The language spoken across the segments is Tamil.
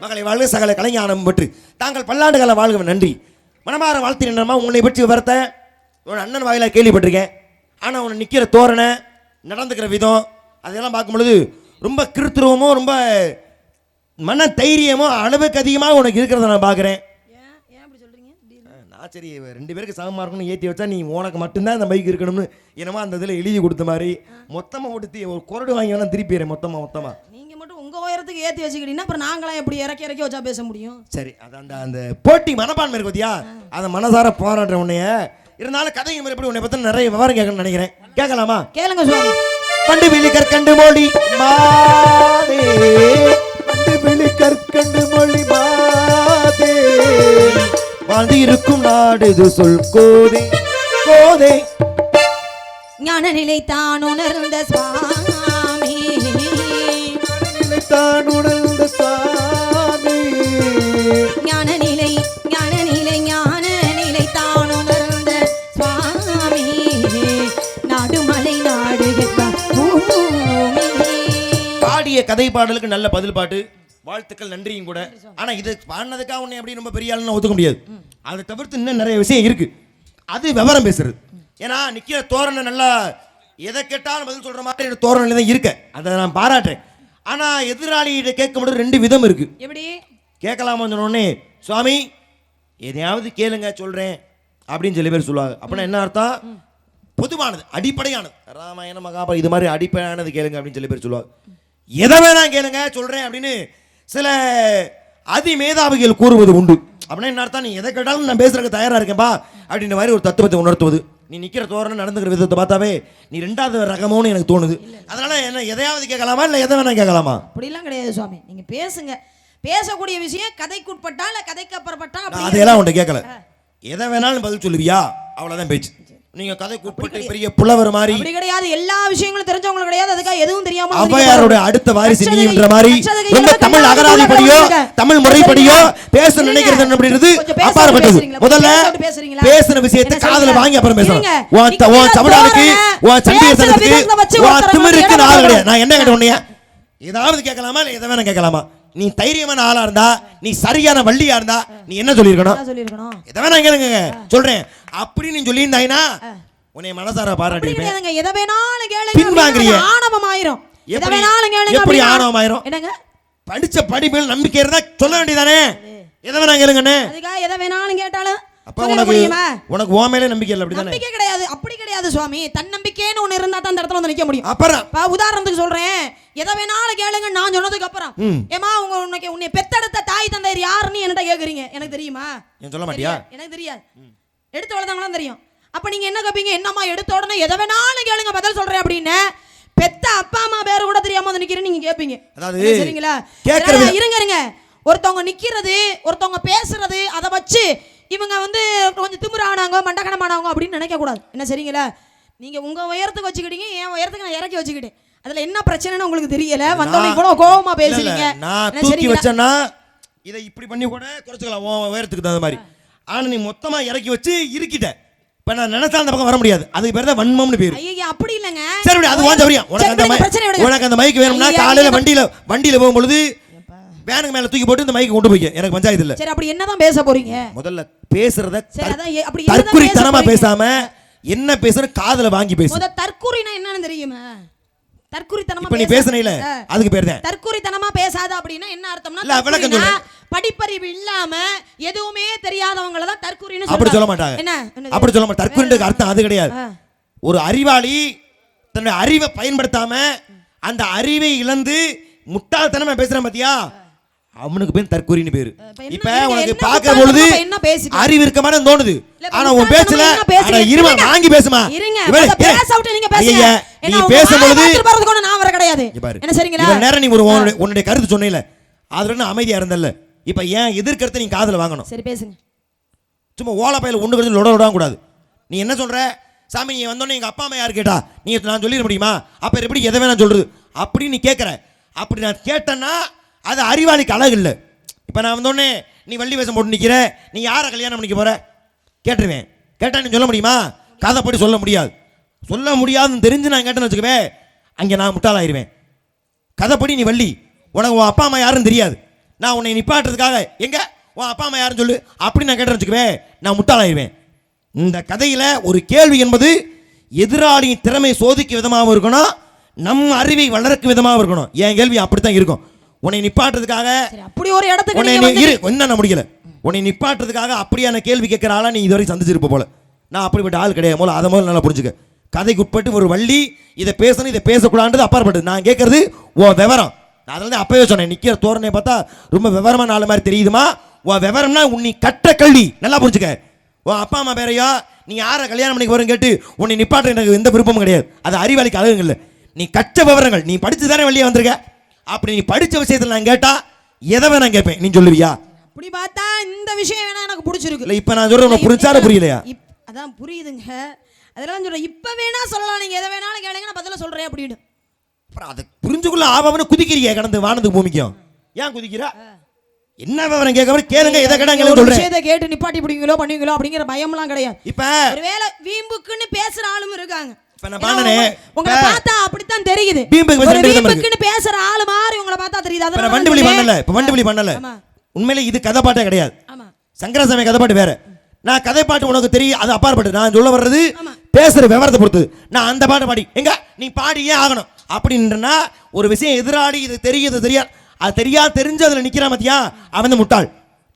மகளை வாழ்க சகல கலைஞானம் பெற்று தாங்கள் பல்லாண்டு கால வாழ்க. நன்றி. மனமாற வாழ்த்தினமா உங்களை பற்றி விவரத்தை ஒரு அண்ணன் வாயில கேள்விப்பட்டிருக்கேன். ஆனால் அவனை நிற்கிற தோரணை நடந்துக்கிற விதம் அதெல்லாம் பார்க்கும்பொழுது ரொம்ப கிருத்துருவமோ ரொம்ப மன தைரியமோ அளவுக்கு அதிகமாக உனக்கு இருக்கிறத நான் பார்க்குறேன். நான் சரி 2 பேருக்கு சமமாக இருக்கணும்னு ஏற்றி வச்சா நீ உனக்கு மட்டும்தான் இந்த மைக் இருக்கணும்னு என்னமோ அந்த இதில் எழுதி கொடுத்த மாதிரி மொத்தமாக கொடுத்து ஒரு குரடு வாங்கி வேணா திருப்பிடுறேன் மொத்தமாக நீங்கள் மட்டும் உங்கள் உயரத்துக்கு ஏற்றி வச்சுக்கிட்டீங்கன்னா அப்புறம் நாங்களாம் எப்படி இறக்கி வச்சா பேச முடியும்? சரி, அது அந்த போட்டி மனப்பான்மை இருக்கு பார்த்தியா, அதை மனசார போராடுற உன்னைய இருந்தாலும் கதை எப்படி உன்னை பற்றி நிறைய விவரம் கேட்கணும்னு நினைக்கிறேன். கேட்கலாமா? கேளுங்க சுவாமி. பண்டு விழி கற்கண்டு மொழி மாதே, பண்டு விழி கற்கண்டு மொழி மாதே, வாழ்ந்து இருக்கும் நாடு இது சொல் கோதே கோதே. ஞான நிலை தான் உணர்ந்த சுவாமி, நிலை தான் உணர்ந்த சுவாமி, ஞான நிலை ஞான நிலை ஞான நிலை தான் உணர்ந்த சுவாமி, நாடுமலை நாடு பாடிய கதை பாடலுக்கு நல்ல பதில் பாட்டு, வாழ்த்துக்கள், நன்றியும் கூட. ஆனா இது பாடினதுக்காக உன்னை எப்படி ரொம்ப பெரிய ஆளுன்னு ஒத்துக்க முடியாது. அதை தவிர்த்து இன்னும் நிறைய விஷயம் இருக்கு. அது விவரம் பேசுறது. ஏன்னா நிக்கிற தோரணை நல்லா எதை கேட்டாலும் பதில் சொல்ற மாதிரி தோரணை தான் இருக்க, அதை நான் பாராட்டுறேன். ஆனா எதிராளிகிட்ட கேட்கும்போது 2 விதம் இருக்கு. எப்படி கேட்கலாமா சொன்னோடனே சுவாமி எதையாவது கேளுங்க சொல்றேன் அப்படின்னு சில பேர் சொல்லுவாங்க. அப்படின்னா என்ன அர்த்தம்? பொதுவானது, அடிப்படையானது, ராமாயணம் மகாபாரதம் இது மாதிரி அடிப்படையானது கேளுங்க அப்படின்னு சில பேர் சொல்லுவாங்க. எதை வேணா கேளுங்க சொல்றேன் அப்படின்னு சில அதிமேதாவிகள் கூறுவது உண்டு. அப்படின்னா என்ன அர்த்தம்? நீ எதை கேட்டாலும் நான் பேசுறதுக்கு தயாரா இருக்கேன்பா அப்படின்ற மாதிரி ஒரு தத்துவத்தை உணர்த்துவது. நீ நிக்கிற தோரணை நடந்துக்கிற விதத்தை பார்த்தாவே நீ 2வது ரகமோன்னு எனக்கு தோணுது. அதனால என்ன எதையாவது கேட்கலாமா இல்லை எதை வேணா கேட்கலாமா? அப்படிலாம் கிடையாது சுவாமி. நீங்க பேசுங்க, பேசக்கூடிய விஷயம் கதைக்குட்பட்டா இல்ல கதைக்கு அப்புறப்பட்டா அதையெல்லாம் உன்ட்ட கேட்கல. எதை வேணாலும் பதில் சொல்லுவியா? அவ்வளவுதான் பேச்சு. நீங்க கதைக்கு உட்பட்டு பெரிய புலவர் மாதிரி அப்படி கிடையாது. எல்லா விஷயங்களும் தெரிஞ்சவங்க கிடையாது. அதுக்காக எதுவும் தெரியாம அவ்வையாரோட அடுத்த வாரிசு நீன்ற மாதிரி ரொம்ப தமிழ் அகராதிப்படியோ தமிழ் முறைப்படியோ பேச நினைக்கிறது அப்படின்றது அப்பாற்பட்டது. முதல்ல பேசுற விஷயத்தை காதுல வாங்கி அப்புறம் பேசணும். உன் தமிழாளுக்கு உன் சண்டியர்களுக்கு உன் திமிருக்கு ஆள் கிடையாது. நான் என்ன கேட்ட உன்னைய ஏதாவது கேட்கலாமா இல்லை எதை வேணா கேட்கலாமா? நீ தைரியமான ஆளா இருந்தா, நீ சரியான வள்ளியா இருந்தா நீ என்ன சொல்லிருக்கணும்? எதை வேணா கேளுங்க சொல்றேன் அப்படி நீ சொல்லியிருந்தாயினா உன்னை மனசார பாராட்டிருப்பேன். எதை வேணாலும் கேளுங்க. பின்வாங்குறீங்க. ஆணவமாயிரும். எதை வேணாலும் கேளுங்க. எப்படி ஆணவமாயிரும்? என்னங்க படிச்ச படிப்பில் நம்பிக்கை இருந்தா சொல்ல வேண்டியதானே? எதை வேணா கேளுங்கன்னு. அதுக்காக எதை வேணாலும் கேட்டாலும் அப்ப உனக்கு ஓ மேல நம்பிக்கை இல்ல? அப்படிதானே? நம்பிக்கை கிடையாது. அப்படி கிடையாது சுவாமி. தன்னம்பிக்கைன்னு ஒண்ணு இருந்தா தான் அந்த இடத்துல வந்து நிக்க முடியும். அப்புறம் உதாரணத்துக்கு சொல்றேன், எதை வேணாலும் கேளுங்க நான் சொன்னதுக்கு அப்புறம் ஏமா உன்னை பெத்தெடுத்த தாய் தந்தையர் யாருன்னு என்கிட்ட கேக்குறீங்க, எனக்கு தெரியுமா? சொல்ல மாட்டியா? எனக்கு தெரியாது. எடுத்து வளர்ந்தவங்களாம் தெரியும். அப்ப நீங்க என்ன கேப்பீங்க? என்னம்மா எடுத்த உடனே எதை வேணாலும் கேளுங்க பதில் சொல்றேன் அப்படின்னு பெத்த அப்பா அம்மா பேரு கூட தெரியாம வந்து நிக்கிறேன்னு நீங்க கேப்பீங்க. சரிங்களா? இருங்க, ஒருத்தவங்க நிக்கிறது ஒருத்தவங்க பேசுறது அதை வச்சு இவங்க வந்து கொஞ்சம் திமிரானவங்க மண்டகனமானவங்க அப்படின்னு நினைக்க கூடாது. என்ன சரிங்களா? நீங்க உங்க உயரத்துக்கு வச்சுக்கிட்டீங்க, என் உயரத்துக்கு நான் இறக்கி வச்சுக்கிட்டேன். அதுல என்ன பிரச்சனைன்னு உங்களுக்கு தெரியல. வந்தவங்க கூட கோவமா பேசுறீங்க. நான் தூக்கி வச்சேன்னா இதை இப்படி பண்ணி கூட குறைச்சுக்கலாம் உன் உயரத்துக்கு தகுந்த மாதிரி. ஆனா நீ மொத்தமா இறக்கி வச்சு இருக்கிட்ட. இப்ப நான் நினைச்சா அந்த பக்கம் வர முடியாது. அதுக்கு பேர் தான் வன்மம்னு பேரு. ஐயா அப்படி இல்லங்க. சரி அது வாங்க வரியா? உனக்கு அந்த மைக் வேணும்னா காலையில வண்டியில போகும்பொழுது வேனுக்கு மேல தூக்கி போட்டு இந்த மைக் கொண்டு போய் எனக்கு பஞ்சாயத்து இல்ல. சரி அப்படி என்னதான் பேச போறீங்க? முதல்ல பேசுறத தற்குறித்தனமா பேசாம என்ன பேசுற காதுல வாங்கி பேசு. முத தற்குறினா என்னன்னு தெரியுமா? தற்குறித்தனமா இப்ப நீ பேசனேல அதுக்கு பேர் தான் தற்குறித்தனமா பேசாத. அப்படினா என்ன அர்த்தம்னா படிப்பறிவு இல்லாம எதுவுமே தெரியாதவங்கள தான் தற்குறின்னு சொல்றாங்க. அப்படி சொல்ல மாட்டாங்க. என்ன அப்படி சொல்ல மாட்டாங்க. தற்குறிக்கு அர்த்தம் அது கிடையாது. ஒரு அறிவாளி தன்னுடைய அறிவை பயன்படுத்தாம அந்த அறிவை இழந்து முட்டாள்தனமா பேசுறான் பாத்தியா, அவனுக்கு பேர் தற்குறின்னு பேரு. இப்ப உனக்கு பார்க்க பொழுது அறிவு இருக்க மாதிரி தோணுது. ஆனா உன் பேச்சுல இருமா வாங்கி பேசுமா. நீ பேசும்பொழுது நான் வர கிடையாது. என்ன சரிங்களா? இவ்வளவு நேரம் நீ உன்னுடைய கருத்து சொன்னேல அதுல அமைதியா இருந்தல்ல. இப்ப ஏன் எதிர்கருத்தை நீ காதுல வாங்கணும். சரி பேசுங்க. சும்மா ஓலா பையில ஒண்ணு கருத்து லொட கூடாது. நீ என்ன சொல்ற? சாமி நீ வந்தோடனே எங்க அப்பா அம்மா யாரு கேட்டா நீ நான் சொல்லிட முடியுமா? அப்ப எப்படி எதை வேணா சொல்றது அப்படின்னு நீ கேட்கற. அப்படி நான் கேட்டேன்னா அது அறிவாளிக்கு அழகு இல்லை. இப்போ நான் வந்தோடனே நீ வள்ளி வேஷம் போட்டு நிற்கிற, நீ யாரை கல்யாணம் பண்ணிக்க போற கேட்டுருவேன். கேட்டா நீ சொல்ல முடியுமா? கதைப்படி சொல்ல முடியாது. சொல்ல முடியாதுன்னு தெரிஞ்சு நான் கேட்டேன்னு வச்சுக்கவே அங்கே நான் முட்டாளாயிருவேன். கதைப்படி நீ வள்ளி, உனக்கு உன் அப்பா அம்மா யாருன்னு தெரியாது. நான் உன்னை நிப்பாட்டுறதுக்காக எங்க உன் அப்பா அம்மா யாருன்னு சொல்லு அப்படி நான் கேட்டேன்னு வச்சுக்குவேன், நான் முட்டாளாயிருவேன். இந்த கதையில ஒரு கேள்வி என்பது எதிராளியின் திறமை சோதிக்க விதமாகவும் இருக்கணும், நம்ம அறிவை வளர்க்க விதமாகவும் இருக்கணும். என் கேள்வி அப்படித்தான் இருக்கும். உன்னை நிப்பாட்டுறதுக்காக அப்படி ஒரு இடத்துக்கு என்ன முடியல, உன்னை நிப்பாட்டுறதுக்காக அப்படியான கேள்வி கேட்கிற ஆளா நீ இதுவரை சந்திச்சிருப்ப போல. நான் அப்படிப்பட்ட ஆள் கிடையாது. போல அதை முதல்ல நல்லா புரிஞ்சுக்க. கதைக்கு உட்பட்டு ஒரு வள்ளி இதை பேசணும் இதை பேசக்கூடாது அப்பாற்பட்டது. நான் கேட்கறது ஓ விவரம். நான் அதில் அப்பவே சொன்னேன், நிற்கிற தோரணையை பார்த்தா ரொம்ப விவரமான ஆள் மாதிரி தெரியுதுமா. ஓ விவரம்னா நீ கட்ட கல்வி நல்லா புரிஞ்சுக்க. உன் அப்பா அம்மா பேரையோ நீ யாரை கல்யாணம் பண்ணிக்கு வரும் கேட்டு உன்னை நிப்பாட்ட எனக்கு எந்த விருப்பமும் கிடையாது. அது அறிவாளிக்கு அழகுங்க. நீ கற்ற விவரங்கள் நீ படிச்சு தானே வெளியே வந்திருக்க. அப்படி நீ படிச்ச விஷயத்தில் நான் கேட்டா எதை வேணா கேட்பேன், நீ சொல்லுவியா? அப்படி பார்த்தா இந்த விஷயம் வேணா எனக்கு பிடிச்சிருக்கு. இல்லை இப்போ நான் சொல்றேன் புரிஞ்சார புரியலையா? அதான் புரியுதுங்க. அதெல்லாம் சொல்றேன். இப்போ வேணா சொல்லலாம், நீங்க எதை வேணாலும் கேளுங்க, நான் பதில சொல்றேன் அப்படின்னு. அப்புறம் அதை புரிஞ்சுக்குள்ள ஆபாவனு குதிக்கிறிய கடந்து வானத்துக்கு பூமிக்கும். ஏன் குதிக்கிறா? என்ன விவரம் கேட்க கேளுங்க, எதை கேட்டாங்க சொல்றேன். விஷயத்தை கேட்டு நிப்பாட்டி பிடிங்களோ பண்ணுவீங்களோ அப்படிங்கிற பயம்லாம் கிடையாது. இப்ப ஒருவேளை வீம்புக்குன்னு பேசுற ஆளும் இருக்காங்க. உங்களை பார்த்தா அப்படித்தான் தெரியுது. வீம்புக்குன்னு பேசுற ஆளு மாதிரி உங்களை பார்த்தா தெரியுது. அத வண்டுபிலி பண்ணல. இப்ப வண்டுபிலி பண்ணல. உண்மையிலே இது கதை பாட்டே கிடையாது. சங்கரசாமி கதை பாட்டு வேற. நான் கதை பாட்டு உனக்கு தெரியும், அது அப்பாற்பட்டு. நான் சொல்ல வர்றது பேசுற விவரத்தை பொறுத்து. நான் அந்த பாட்டை பாடி எங்க நீ பாடியே ஆகணும் அப்படின்றனா ஒரு விஷயம் எதிராளி இது தெரியுது தெரியாது, அது தெரியாது தெரிஞ்சு அதில் நிற்கிறான் மத்தியா அவன் முட்டாள்.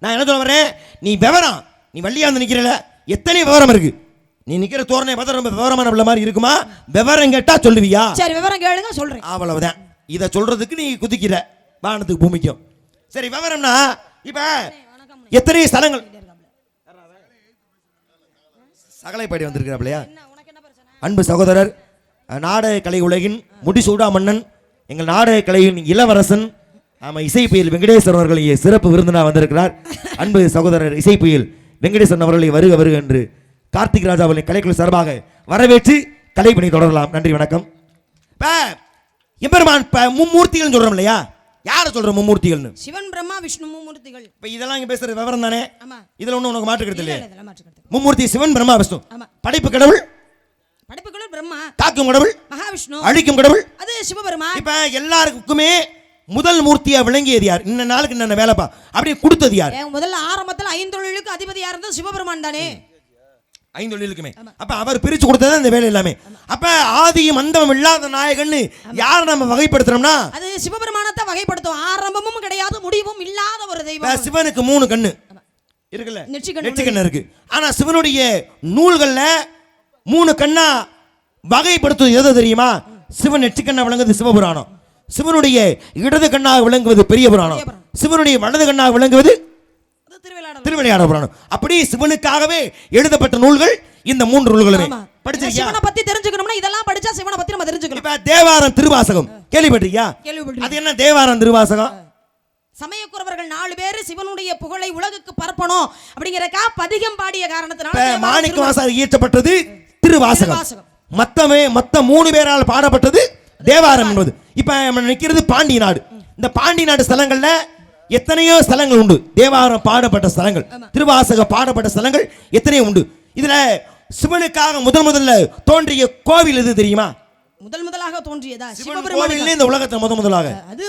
நான் என்ன சொல்ல வரேன், நீ விவரம் நீ வள்ளியா வந்து நிற்கிறல, எத்தனை விவரம் இருக்கு. நீ நிற்கிற தோரணையை பார்த்தா ரொம்ப விவரமான பிள்ளை மாதிரி இருக்குமா? விவரம் கேட்டா சொல்லுவியா? சரி விவரம் கேளுங்க சொல்றேன். அவ்வளவுதான். இதை சொல்றதுக்கு நீ குதிக்கிற வானத்துக்கு பூமிக்கும். சரி விவரம்னா இப்ப எத்தனை ஸ்தலங்கள் சகலைப்பாடி வந்திருக்கிறாப்லையா? அன்பு சகோதரர், நாடக கலை உலகின் முடிசூடா மன்னன், எங்கள் நாடக கலையின் இளவரசன், ஆமாம் இசைப்புயல் வெங்கடேஸ்வரன் அவர்கள் சிறப்பு விருந்தினாக வந்திருக்கிறார். அன்பு சகோதரர் இசைப்புயல் வெங்கடேஸ்வரன் அவர்களை வருக வருக என்று கார்த்திக் ராஜா அவர்களின் கலைக்குழு சார்பாக வரவேற்று கலைப்பணி தொடரலாம். நன்றி வணக்கம். எம்பெருமான் மும்மூர்த்திகள் சொல்றோம் இல்லையா? யாரை சொல்றோம் மும்மூர்த்திகள்? சிவன் பிரம்மா விஷ்ணு மும்மூர்த்திகள். இப்ப இதெல்லாம் இங்க பேசுற விவரம் தானே. இதுல ஒண்ணு உனக்கு மாற்று கருத்து இல்லையா? மும்மூர்த்தி சிவன் பிரம்மா விஷ்ணு. படைப்பு கடவுள் பிரம்மா, காக்கும் கடவுள் மகாவிஷ்ணு, அழிக்கும் கடவுள் அது சிவபெருமான். இப்ப எல்லாருக்குமே முதல் மூர்த்தியா விளங்கியது யார்? இந்த நாளுக்கு என்ன வேலைப்பா அப்படி கொடுத்தது யார்? முதல்ல ஆரம்பத்தில் ஐந்தொழிலுக்கு அதிபதி யார் இருந்தா சிவபெருமான் தானே. ஐந்தொழிலுக்குமே அப்ப அவர் பிரிச்சு கொடுத்தது அந்த வேலை எல்லாமே. அப்ப ஆதியும் அந்தமும் இல்லாத நாயகன்னு யார் நம்ம வகைப்படுத்துறோம்னா அது சிவபெருமானத்தை வகைப்படுத்தும். ஆரம்பமும் கிடையாது முடிவும் இல்லாத ஒரு தெய்வம். சிவனுக்கு 3 கண்ணு இருக்குல்ல, நெற்றிக்கண்ணு இருக்கு. ஆனா சிவனுடைய நூல்கள்ல 3 கண்ணா வகைப்படுத்துவது எது தெரியுமா? சிவன் நெற்றிக்கண்ணா விளங்குவது சிவபுராணம், சிவனுடைய இடது கண்ணாக விளங்குவது பெரிய புராணம், சிவனுடைய வலது கண்ணாக விளங்குவது திருவிளையாட புராணம். அப்படி சிவனுக்காகவே எழுதப்பட்ட நூல்கள் இந்த 3 நூல்களுமே. படிச்சிருக்கியா? சிவனை பத்தி தெரிஞ்சுக்கணும்னா இதெல்லாம் படிச்சா சிவனை பத்தி நம்ம தெரிஞ்சுக்கலாம். இப்ப தேவாரம் திருவாசகம் கேள்விப்பட்டிருக்கியா? அது என்ன தேவாரம் திருவாசகம்? சமயக்குறவர்கள் 4 பேர் சிவனுடைய புகழை உலகுக்கு பரப்பணும் அப்படிங்கறக்கா பதிகம் பாடிய காரணத்தினால மாணிக்கவாசகர் இயற்றப்பட்டது திருவாசகம். மத்த 3 பேரால் பாடப்பட்டது தேவாரம் என்பது. இப்ப நம்ம நிற்கிறது பாண்டி நாடு. இந்த பாண்டி நாடு ஸ்தலங்கள்ல எத்தனையோ ஸ்தலங்கள் உண்டு. தேவாரம் பாடப்பட்ட ஸ்தலங்கள், திருவாசக பாடப்பட்ட ஸ்தலங்கள் எத்தனையோ உண்டு. இதுல சிவனுக்காக முதல்ல தோன்றிய கோவில் எது தெரியுமா? முதலாக தோன்றியதா சிவபெருமான் இந்த உலகத்துல முதலாக அது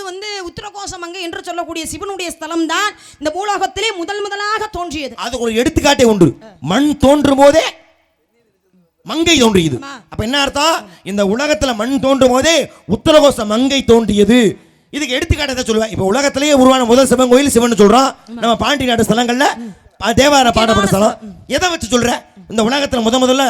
உத்திரகோச மங்கை என்று சொல்லக்கூடிய சிவனுடைய ஸ்தலம் தான் இந்த பூலோகத்திலே முதலாக தோன்றியது. அது ஒரு எடுத்துக்காட்டே உண்டு. மண் தோன்றும் போதே மங்கை தோன்றியது. அப்ப என்ன அர்த்தம்? இந்த உலகத்துல மண் தோன்றும் போதே உத்தரகோச மங்கை தோன்றியது. இதுக்கு எடுத்துக்காட்டை சொல்லுவேன். இப்ப உலகத்திலேயே உருவான முதல் சிவன் கோயில் சிவன் சொல்றோம். நம்ம பாண்டி நாடு ஸ்தலங்கள்ல தேவார பாடப்பட்ட ஸ்தலம். எதை வச்சு சொல்ற? இந்த உலகத்துல முதல்ல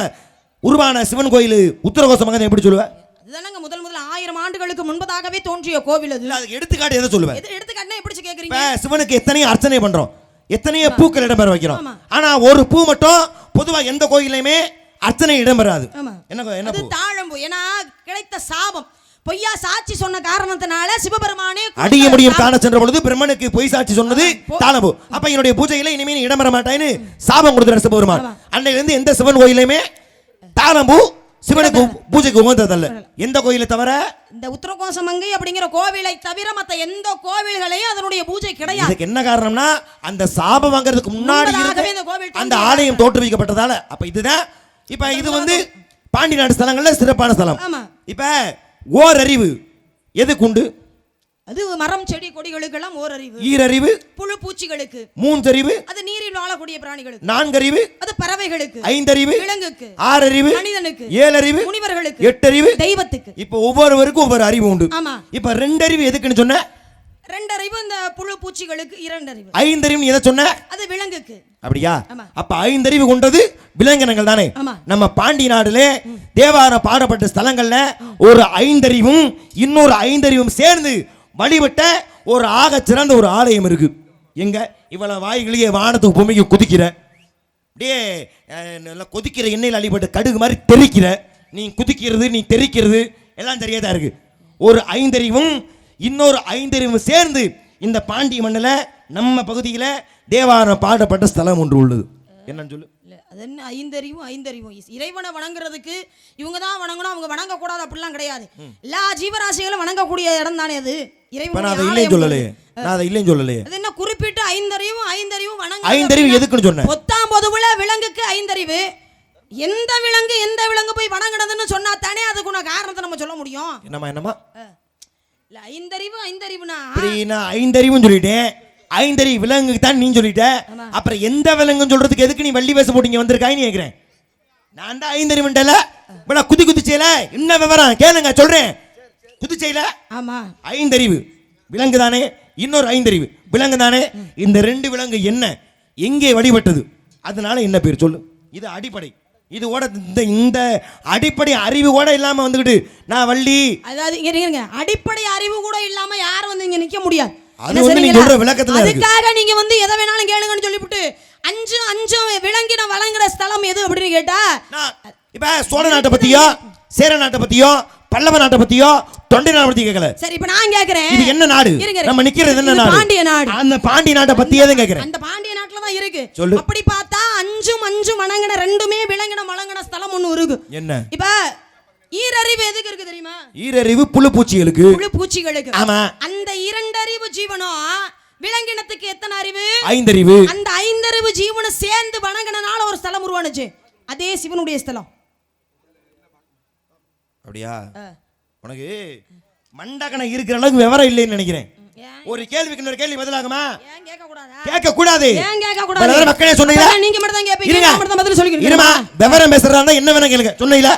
உருவான சிவன் கோயில் உத்தரகோச மங்கை எப்படி சொல்லுவேன்? அதுதானங்க முதல் 1000 ஆண்டுகளுக்கு முன்பதாகவே தோன்றிய கோவில் அது. அதுக்கு எடுத்துக்காட்டு எதை சொல்லுவேன்? எடுத்துக்காட்டுனா எப்படி கேக்குறீங்க? சிவனுக்கு எத்தனை அர்ச்சனை பண்றோம், எத்தனையோ பூக்கள் இடம்பெற வைக்கிறோம். ஆனா ஒரு பூ மட்டும் பொதுவா எந்த கோயிலையுமே அர்ச்சனை இடம்பெறாது. என்ன தாழம்பு. ஏன்னா கிடைத்த சாபம், பொய்யா சாட்சி சொன்ன காரணத்தினால சிவபெருமானே அடிய முடியும் காண சென்ற பொழுது பிரம்மனுக்கு பொய் சாட்சி சொன்னது தாளம்பு. அப்ப என்னுடைய பூஜையில இனிமே இடம்பெற மாட்டேன்னு சாபம் கொடுத்தார் சிவபெருமான். அன்னையில இருந்து எந்த சிவன் கோயிலையுமே தாளம்பு சிவனுக்கு பூஜைக்கு உகந்ததல்ல. எந்த கோயிலை தவிர இந்த உத்தரகோசமங்கை அப்படிங்கிற கோவிலை தவிர மத்த எந்த கோவில்களையும் அதனுடைய பூஜை கிடையாது. இதுக்கு என்ன காரணம்னா அந்த சாபம் வாங்குறதுக்கு முன்னாடி அந்த ஆலயம் தோற்றுவிக்கப்பட்டதால. அப்ப இதுதான். இப்ப இது பாண்டி நாடு ஸ்தலங்கள்ல சிறப்பான ஸ்தலம். இப்ப ஓர் அறிவு எதுக்கு உண்டு? அது மரம் செடி கொடிகளுக்கெல்லாம் ஓரறிவு. ஈரறிவு புழு பூச்சிகளுக்கு. மூன்றறிவு அது நீரில் வாழக்கூடிய பிராணிகளுக்கு. நான்கறிவு அது பறவைகளுக்கு. ஐந்தறிவு விலங்குக்கு. ஆறறிவு மனிதனுக்கு. ஏழறிவு முனிவர்களுக்கு. எட்டறிவு தெய்வத்துக்கு. இப்ப ஒவ்வொருவருக்கும் ஒவ்வொரு அறிவு உண்டு. ஆமா. இப்ப ரெண்டறிவு எதுக்குன்னு சொன்ன? ரெண்டறிவு இந்த புழு பூச்சிகளுக்கு, இரண்டறிவு. ஐந்தறிவு எதை சொன்ன? அது விலங்குக்கு. அப்படியா? அப்ப ஐந்தறிவு கொண்டது விலங்கினங்கள் தானே. நம்ம பாண்டி நாடுல தேவாரம் பாடப்பட்ட ஸ்தலங்கள்ல ஒரு ஐந்தறிவும் இன்னொரு ஐந்தறிவும் சேர்ந்து வழிபட்ட ஒரு ஆக சிறந்த ஒரு ஆலயம் இருக்கு. எங்க இவ்வளவு வாய்களையே வானத்துக்கு பூமிக்கு குதிக்கிற, அப்படியே நல்லா கொதிக்கிற எண்ணெயில் அழிபட்ட கடுகு மாதிரி தெரிக்கிற, நீ குதிக்கிறது நீ தெரிக்கிறது எல்லாம் தெரியாதா இருக்கு. ஒரு ஐந்தறிவும் இன்னொரு ஐந்தறிவும் சேர்ந்து இந்த பாண்டிய மண்ணில் நம்ம பகுதியில் தேவாரம் பாடப்பட்ட ஸ்தலம் ஒன்று உள்ளது. என்னன்னு சொல்லு. அது என்ன ஐந்தறிவும் இறைவனை வணங்குறதுக்கு இவங்க தான் வணங்கணும், அவங்க வணங்கக்கூடாது அப்படிலாம் கிடையாது. எல்லா ஜீவராசிகளும் வணங்கக்கூடிய இடம் தானே அது. என்ன குறிப்பிட்டு ஐந்தறிவும் வணங்க. ஐந்தறிவு எதுக்குன்னு சொன்ன? பொத்தாம் பொதுவுல விலங்குக்கு ஐந்தறிவு. எந்த விலங்கு போய் வணங்குனதுன்னு சொன்னா தானே அதுக்குள்ள காரணத்தை நம்ம சொல்ல முடியும். என்னமா இல்ல ஐந்தறிவுனா ஐந்தறிவும் சொல்லிட்டேன். ஐந்தறிவு விலங்குக்கு தான் நீ சொல்லிட்ட. அப்புறம் எந்த விலங்குன்னு சொல்றதுக்கு எதுக்கு நீ வள்ளி வேஷம் போட்டு வந்திருக்காயின்னு கேட்கிறேன். நான் தான் ஐந்தறிவுண்டல குதிச்சையில என்ன விவரம் கேளுங்க சொல்றேன். குதிச்சையில ஆமா ஐந்தறிவு விலங்கு தானே, இன்னொரு ஐந்தறிவு விலங்கு தானே. இந்த ரெண்டு விலங்கு என்ன, எங்கே வழிபட்டது, அதனால என்ன பேர் சொல்லு. இது அடிப்படை. இது ஓட இந்த அடிப்படை அறிவு கூட இல்லாம வந்துகிட்டு நான் வள்ளி, அதாவது இங்க அடிப்படை அறிவு கூட இல்லாம யாரும் வந்து இங்க நிக்க முடியாது. அது வந்து நீங்க சொல்ற விளக்கத்துல இருக்கு. அதுக்காக நீங்க வந்து எதை வேணாலும் கேளுங்கன்னு சொல்லிவிட்டு அஞ்சு விலங்கின வழங்குற ஸ்தலம் எது அப்படின்னு கேட்டா, இப்ப சோழ நாட்டை பத்தியோ சேர நாட்டை பத்தியோ பல்லவ நாட்டை பத்தியோ தொண்டை நாட்டை பத்தி கேட்கல. சரி இப்ப நான் கேக்குறேன், இது என்ன நாடு, நம்ம நிக்கிறது என்ன நாடு? பாண்டிய நாடு. அந்த பாண்டிய நாட்டை பத்தி ஏன் கேக்குறேன்? அந்த பாண்டிய நாட்டுல தான் இருக்கு. சொல்லு. அப்படி பார்த்தா அஞ்சு வணங்கின ரெண்டுமே விலங்கின வழங்கின ஸ்தலம் ஒன்னு இருக்கு. என்ன? இப்ப ஈரறிவு எதுக்கு இருக்கு தெரியுமா? ஈரறிவு புழு பூச்சிகளுக்கு. புழு பூச்சிகளுக்கு. ஆமா. அந்த இரண்டறிவு ஜீவனம் விலங்கினத்துக்கு எத்தனை அறிவு? ஐந்தறிவு. அந்த ஐந்தறிவு ஜீவனை சேர்ந்து வணங்கினால ஒரு ஸ்தலம் உருவானுச்சு. அதே சிவனுடைய ஸ்தலம். அப்படியா? உனக்கு மண்டகன இருக்கிற அளவுக்கு விவரம் இல்லைன்னு நினைக்கிறேன். ஒரு கேள்விக்கு இன்னொரு கேள்வி பதிலாகுமா? ஏன் கேட்க கூடாது? கேட்க கூடாது. ஏன் கேட்க கூடாது? மக்களே சொன்னீங்க. நீங்க மட்டும் தான் கேப்பீங்க, நான் மட்டும் தான் பதில் சொல்லிக்கிறேன். இருமா, விவரம் பேசுறதா என்ன வேணா கேளுங்க. சொன்னீங்களா?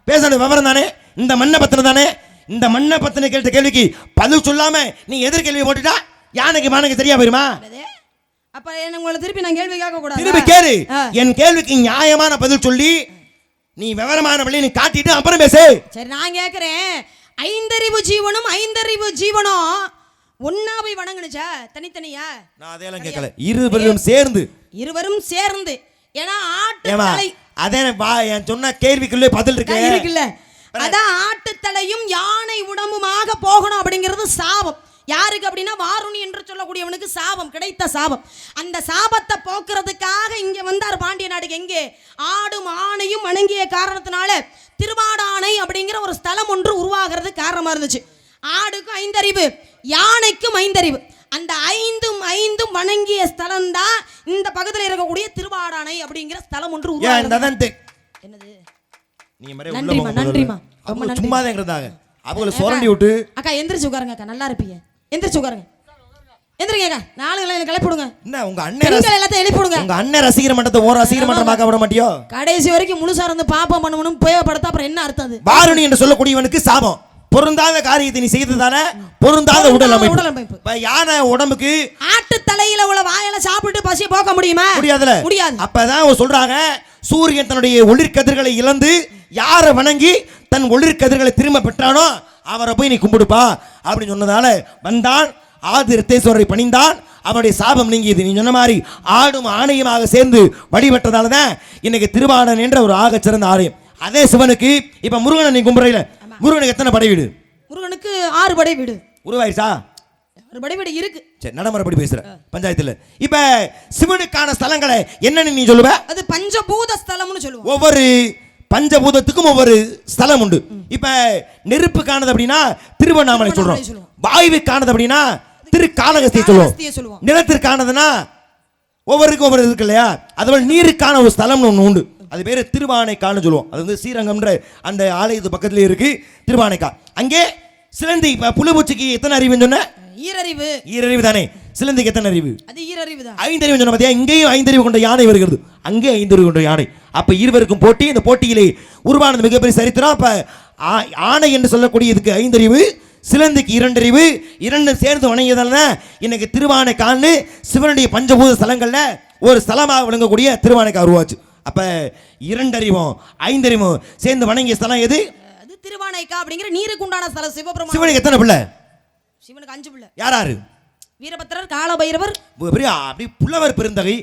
பேசுறது விவரம் தானே, இந்த மண்ணை பத்தின தானே. இந்த மண்ணை பத்தின கேட்ட கேள்விக்கு பதில் சொல்லாம நீ எதிர்கேள்வி போட்டுட்டா யானைக்கு மானுக்கு சரியா போயிருமா? அப்ப என்ன உங்களை திருப்பி நான் கேள்வி கேட்க கூடாது? திருப்பி கேளு. என் கேள்விக்கு நியாயமான பதில் சொல்லி நீ விவரமான வழி நீ காட்டிட்டு அப்புறம் பேசு. சரி நான் கேக்குறேன், ஐந்தறிவு ஜீவனும் ஒன்னா போய் வணங்குனுச்சா தனித்தனியா? நான் அதெல்லாம் கேட்கல. இருவரும் சேர்ந்து. ஏன்னா ஆட்டு அதே என் சொன்ன கேள்விக்குள்ளே பதில் இருக்குல்ல. அதான் ஆட்டுத்தலையும் யானை உடம்புமாக போகணும் அப்படிங்கிறது சாபம். யாருக்கு அப்படின்னா வாருணி என்று சொல்லக்கூடியவனுக்கு சாபம், கிடைத்த சாபம். அந்த சாபத்தை போக்குறதுக்காக இங்க வந்தார் பாண்டிய நாடுக்கு. எங்கே? ஆடும் ஆணையும் வணங்கிய காரணத்தினால திருவாடானை அப்படிங்கிற ஒரு ஸ்தலம் ஒன்று உருவாகிறது காரணமா இருந்துச்சு. ஆடுக்கும் ஐந்தறிவு, யானைக்கும் ஐந்தறிவு. அந்த ஐந்தும் வணங்கிய ஸ்தலம் தான் இந்த பக்கத்தில் இருக்கக்கூடிய திருவாடானை அப்படிங்கிற ஸ்தலம் ஒன்று உருவாகிறது. என்னது? நன்றிமா சும்மா தான் இருந்தாங்க. அவங்கள சுரண்டி விட்டு அக்கா எந்திரிச்சு உட்காருங்க அக்கா, நல்லா இருப்பீங்க. எந்திரிச்சு உட்காருங்க. எந்திரிங்க அக்கா, நாளுகளை கிளப்பி விடுங்க. என்ன உங்க அண்ணன் எல்லாத்தையும் எழுப்பி விடுங்க. உங்க அண்ணன் ரசிகர மன்றத்தை ஓர ரசிகர மன்றமாக்க விட மாட்டியோ? கடைசி வரைக்கும் முழுசா இருந்து பாப்பம் பண்ணணும் உபயோகப்படுத்த அப்புறம் என்ன அர்த்தம்? அது வாருணி என்று சொல்லக்கூடியவனுக்கு சாபம். பொருந்தாத காரியத்தை நீ செய்ததால பொருந்தாத உடல் அமைப்பு. யானை உடம்புக்கு ஆட்டு தலையில உள்ள வாயில சாப்பிட்டு பசியை போக்க முடியுமா? முடியாது. அப்பதான் சொல்றாங்க, சூரியன் தன்னுடைய ஒளிர்கதிர்களை இழந்து யாரை வணங்கி தன் ஒளிர்கதிர்களை திரும்ப பெற்றானோ அவரை போய் நீ கும்பிடுப்பா அப்படின்னு சொன்னதால வந்தான். ஆதி ரத்தேஸ்வரரை பணிந்தான், அவனுடைய சாபம் நீங்கியது. நீ சொன்ன மாதிரி ஆடும் ஆணையமாக சேர்ந்து வழிபட்டதால தான் இன்னைக்கு திருவாடன் என்ற ஒரு ஆக சிறந்த ஆலயம். அதே சிவனுக்கு இப்ப முருகனை நீ கும்பிடுறீல, முருகனுக்கு எத்தனை படை வீடு? முருகனுக்கு 6 படை வீடு உருவாயிருச்சா? 6 படை வீடு இருக்கு. சரி, நடைமுறைப்படி பேசுற பஞ்சாயத்துல. இப்ப சிவனுக்கான ஸ்தலங்களை என்னன்னு நீ சொல்லுவ? அது பஞ்சபூத ஸ்தலம்னு சொல்லுவோம். ஒவ்வொரு பஞ்சபூதத்துக்கும் ஒவ்வொரு ஸ்தலம் உண்டு. இப்ப நெருப்புக்கானது அப்படின்னா திருவண்ணாமலை சொல்றோம். வாயுவுக்கானது அப்படின்னா திருக்காளகஸ்தியை சொல்லுவோம். நிலத்திற்கானதுன்னா ஒவ்வொருக்கும் ஒவ்வொரு இருக்கு இல்லையா? அதுபோல நீருக்கான ஒரு ஸ்தலம்னு ஒன்று உண்டு. அது பேர் திருவானைக்கான்னு சொல்லுவோம். அது வந்து ஸ்ரீரங்கம்ன்ற அந்த ஆலயத்து பக்கத்துல இருக்கு திருவானைக்கா. அங்கே சிலந்தி புழுபூச்சிக்கு எத்தனை அறிவுன்னு சொன்ன? ஈரறிவு. ஈரறிவு தானே. சிலந்திக்கு எத்தனை அறிவு? அது ஈரறிவு தான். 5 அறிவு சொன்ன பாத்தியா? இங்கேயும் 5 அறிவு கொண்ட யானை வருகிறது, அங்கே 5 அறிவு கொண்ட யானை. அப்ப இருவருக்கும் போட்டி. இந்த போட்டியிலே உருவானது மிகப்பெரிய சரித்திரம். அப்ப ஆணை என்று சொல்லக்கூடிய இதுக்கு 5 அறிவு, சிலந்திக்கு 2 அறிவு. 2 சேர்ந்து வணங்கியதால இன்னைக்கு திருவானைக்கால்னு சிவனுடைய பஞ்சபூத ஸ்தலங்கள்ல ஒரு ஸ்தலமாக விளங்கக்கூடிய திருவானைக்கால் உருவாச்சு. அப்ப 2 அறிவும் 5 அறிவும் சேர்ந்து வணங்கிய ஸ்தலம் எது? அது திருவானைக்கா அப்படிங்கிற நீருக்கு உண்டான ஸ்தலம். சிவபெருமான். சிவனுக்கு எத்தனை பிள்ளை? சிவனுக்கு 5 பிள்ளை. யாராரு? வீரபத்திரர், காலபைரவர். அப்படி புலவர் பெருந்தகை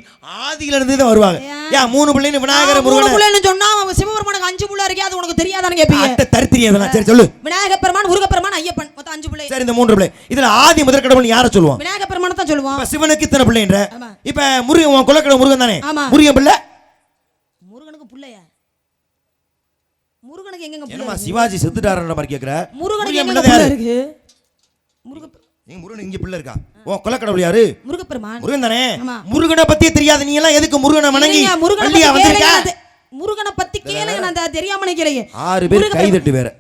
ஆதியில இருந்து தான் வருவாங்க. ஏன் 3 பிள்ளைன்னு விநாயகர் முருகன் 3 பிள்ளைன்னு சொன்னா அவன் சிவபெருமானுக்கு 5 பிள்ளை இருக்கே, அது உனக்கு தெரியாதான்னு கேப்பீங்க. அட்ட தரித்திரியதனா? சரி சொல்லு. விநாயகர் பெருமான், முருக பெருமான், ஐயப்பன், மொத்தம் 5 பிள்ளை. சரி, இந்த 3 பிள்ளை இதுல ஆதி முதற் கடவுள் யாரை சொல்லுவோம்? விநாயகர் பெருமானை தான் சொல்லுவோம். இப்ப சிவனுக்கு இத்தனை பிள்ளைன்ற. இப்ப முருகன் உன் குலக்கடவுள் முருகன் தானே. முருகன் பிள்ளை. முருகனுக்கு பிள்ளையா? முருகனுக்கு எங்கங்க பிள்ளை? என்னமா சிவாஜி செத்துட்டாருன்ற மாதிரி கேக்குற? முருகனுக்கு எங்கங்க பிள்ளை இருக்கு? நீ முருகன் இங்க பிள்ளை இருக்கா? உன் குலக்கடவுள் யாரு? முருகப்பெருமான். முருகன் தானே. முருகனை பத்தி தெரியாது, நீ எல்லாம் எதுக்கு முருகனை வணங்கி பள்ளியா வந்திருக்க? முருகனை பத்தி கேளுங்க, நான் தெரியாம நினைக்கிறேன். 6 பேர் கை தட்டு வேற.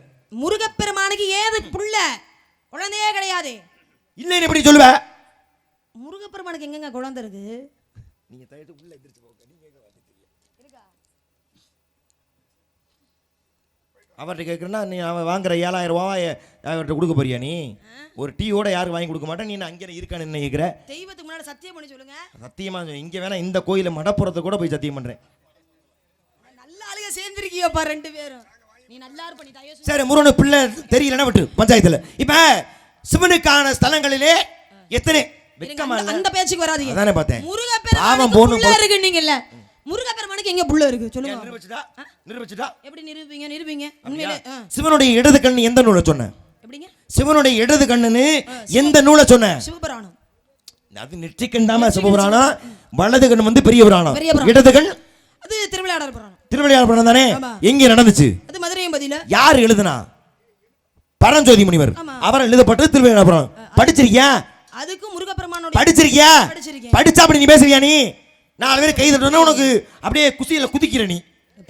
முருகப்பெருமானுக்கு ஏது புள்ள? குழந்தையே கிடையாது. இல்லன்னு எப்படி சொல்லுவ? முருகப்பெருமானுக்கு எங்கங்க குழந்தை இருக்கு? நீங்க தயத்து உள்ள எந்திரச்சு போங்க. நீங்க எங்க இருக்கா? அவர்கிட்ட கேட்குறேன்னா நீ அவன் வாங்குற 7000 ரூபாய் அவர்கிட்ட கொடுக்க போறியா? நீ ஒரு டீயோட யாருக்கு வாங்கி கொடுக்க மாட்டேன். நீ அங்கே இருக்கான்னு என்ன கேட்குற? தெய்வத்துக்கு முன்னாடி சத்தியம் பண்ணி சொல்லுங்க. சத்தியமா இங்கே வேணா இந்த கோயில மடப்புறத்தை கூட போய் சத்தியம் பண்றேன். நல்ல ஆளுக சேர்ந்துருக்கியோப்பா 2 பேரும். நீ நல்லா இருப்ப, நீ தயவு. சரி, முருகனுக்கு பிள்ளை தெரியலன்னா விட்டு பஞ்சாயத்துல. இப்ப சிவனுக்கான ஸ்தலங்களிலே எத்தனை அந்த பேச்சுக்கு வராதீங்க. அதானே பார்த்தேன். முருகப்பெருமானுக்கு புள்ள இருக்குன்னீங்கல்ல, முருகப்பெருமானுக்கு எங்க புள்ள இருக்கு சொல்லுங்க. நிரூபிச்சுட்டா எப்படி நிரூபிங்க? நிரூபிங்க. உண்மையிலே சிவனுடைய இடது கண்ணு எந்த நூலை சொன்ன? எப்படிங்க? சிவனுடைய இடது கண்ணுன்னு எந்த நூலை சொன்ன? சிவபுராணம். அது நெற்றிக்கண்டாம சிவபுராணம். வலது கண் வந்து பெரிய புராணம், இடது கண் அது திருவிளையாடல் புராணம். திருவிளையாடல் புராணம் தானே. எங்க நடந்துச்சு? அது மதுரையம்பதியில. யார் எழுதுனா? பரஞ்சோதி முனிவர். அவர் எழுதப்பட்டது திருவிளையாடல் புராணம். படிச்சிருக்கியா? அதுக்கு முருகப்பெருமானோட படிச்சிருக்கியா? படிச்சா அப்படி நீ பேசுறியா? நீ 4 பேர் கை தட்டணும் உனக்கு அப்படியே குசியில குதிக்கிற நீ.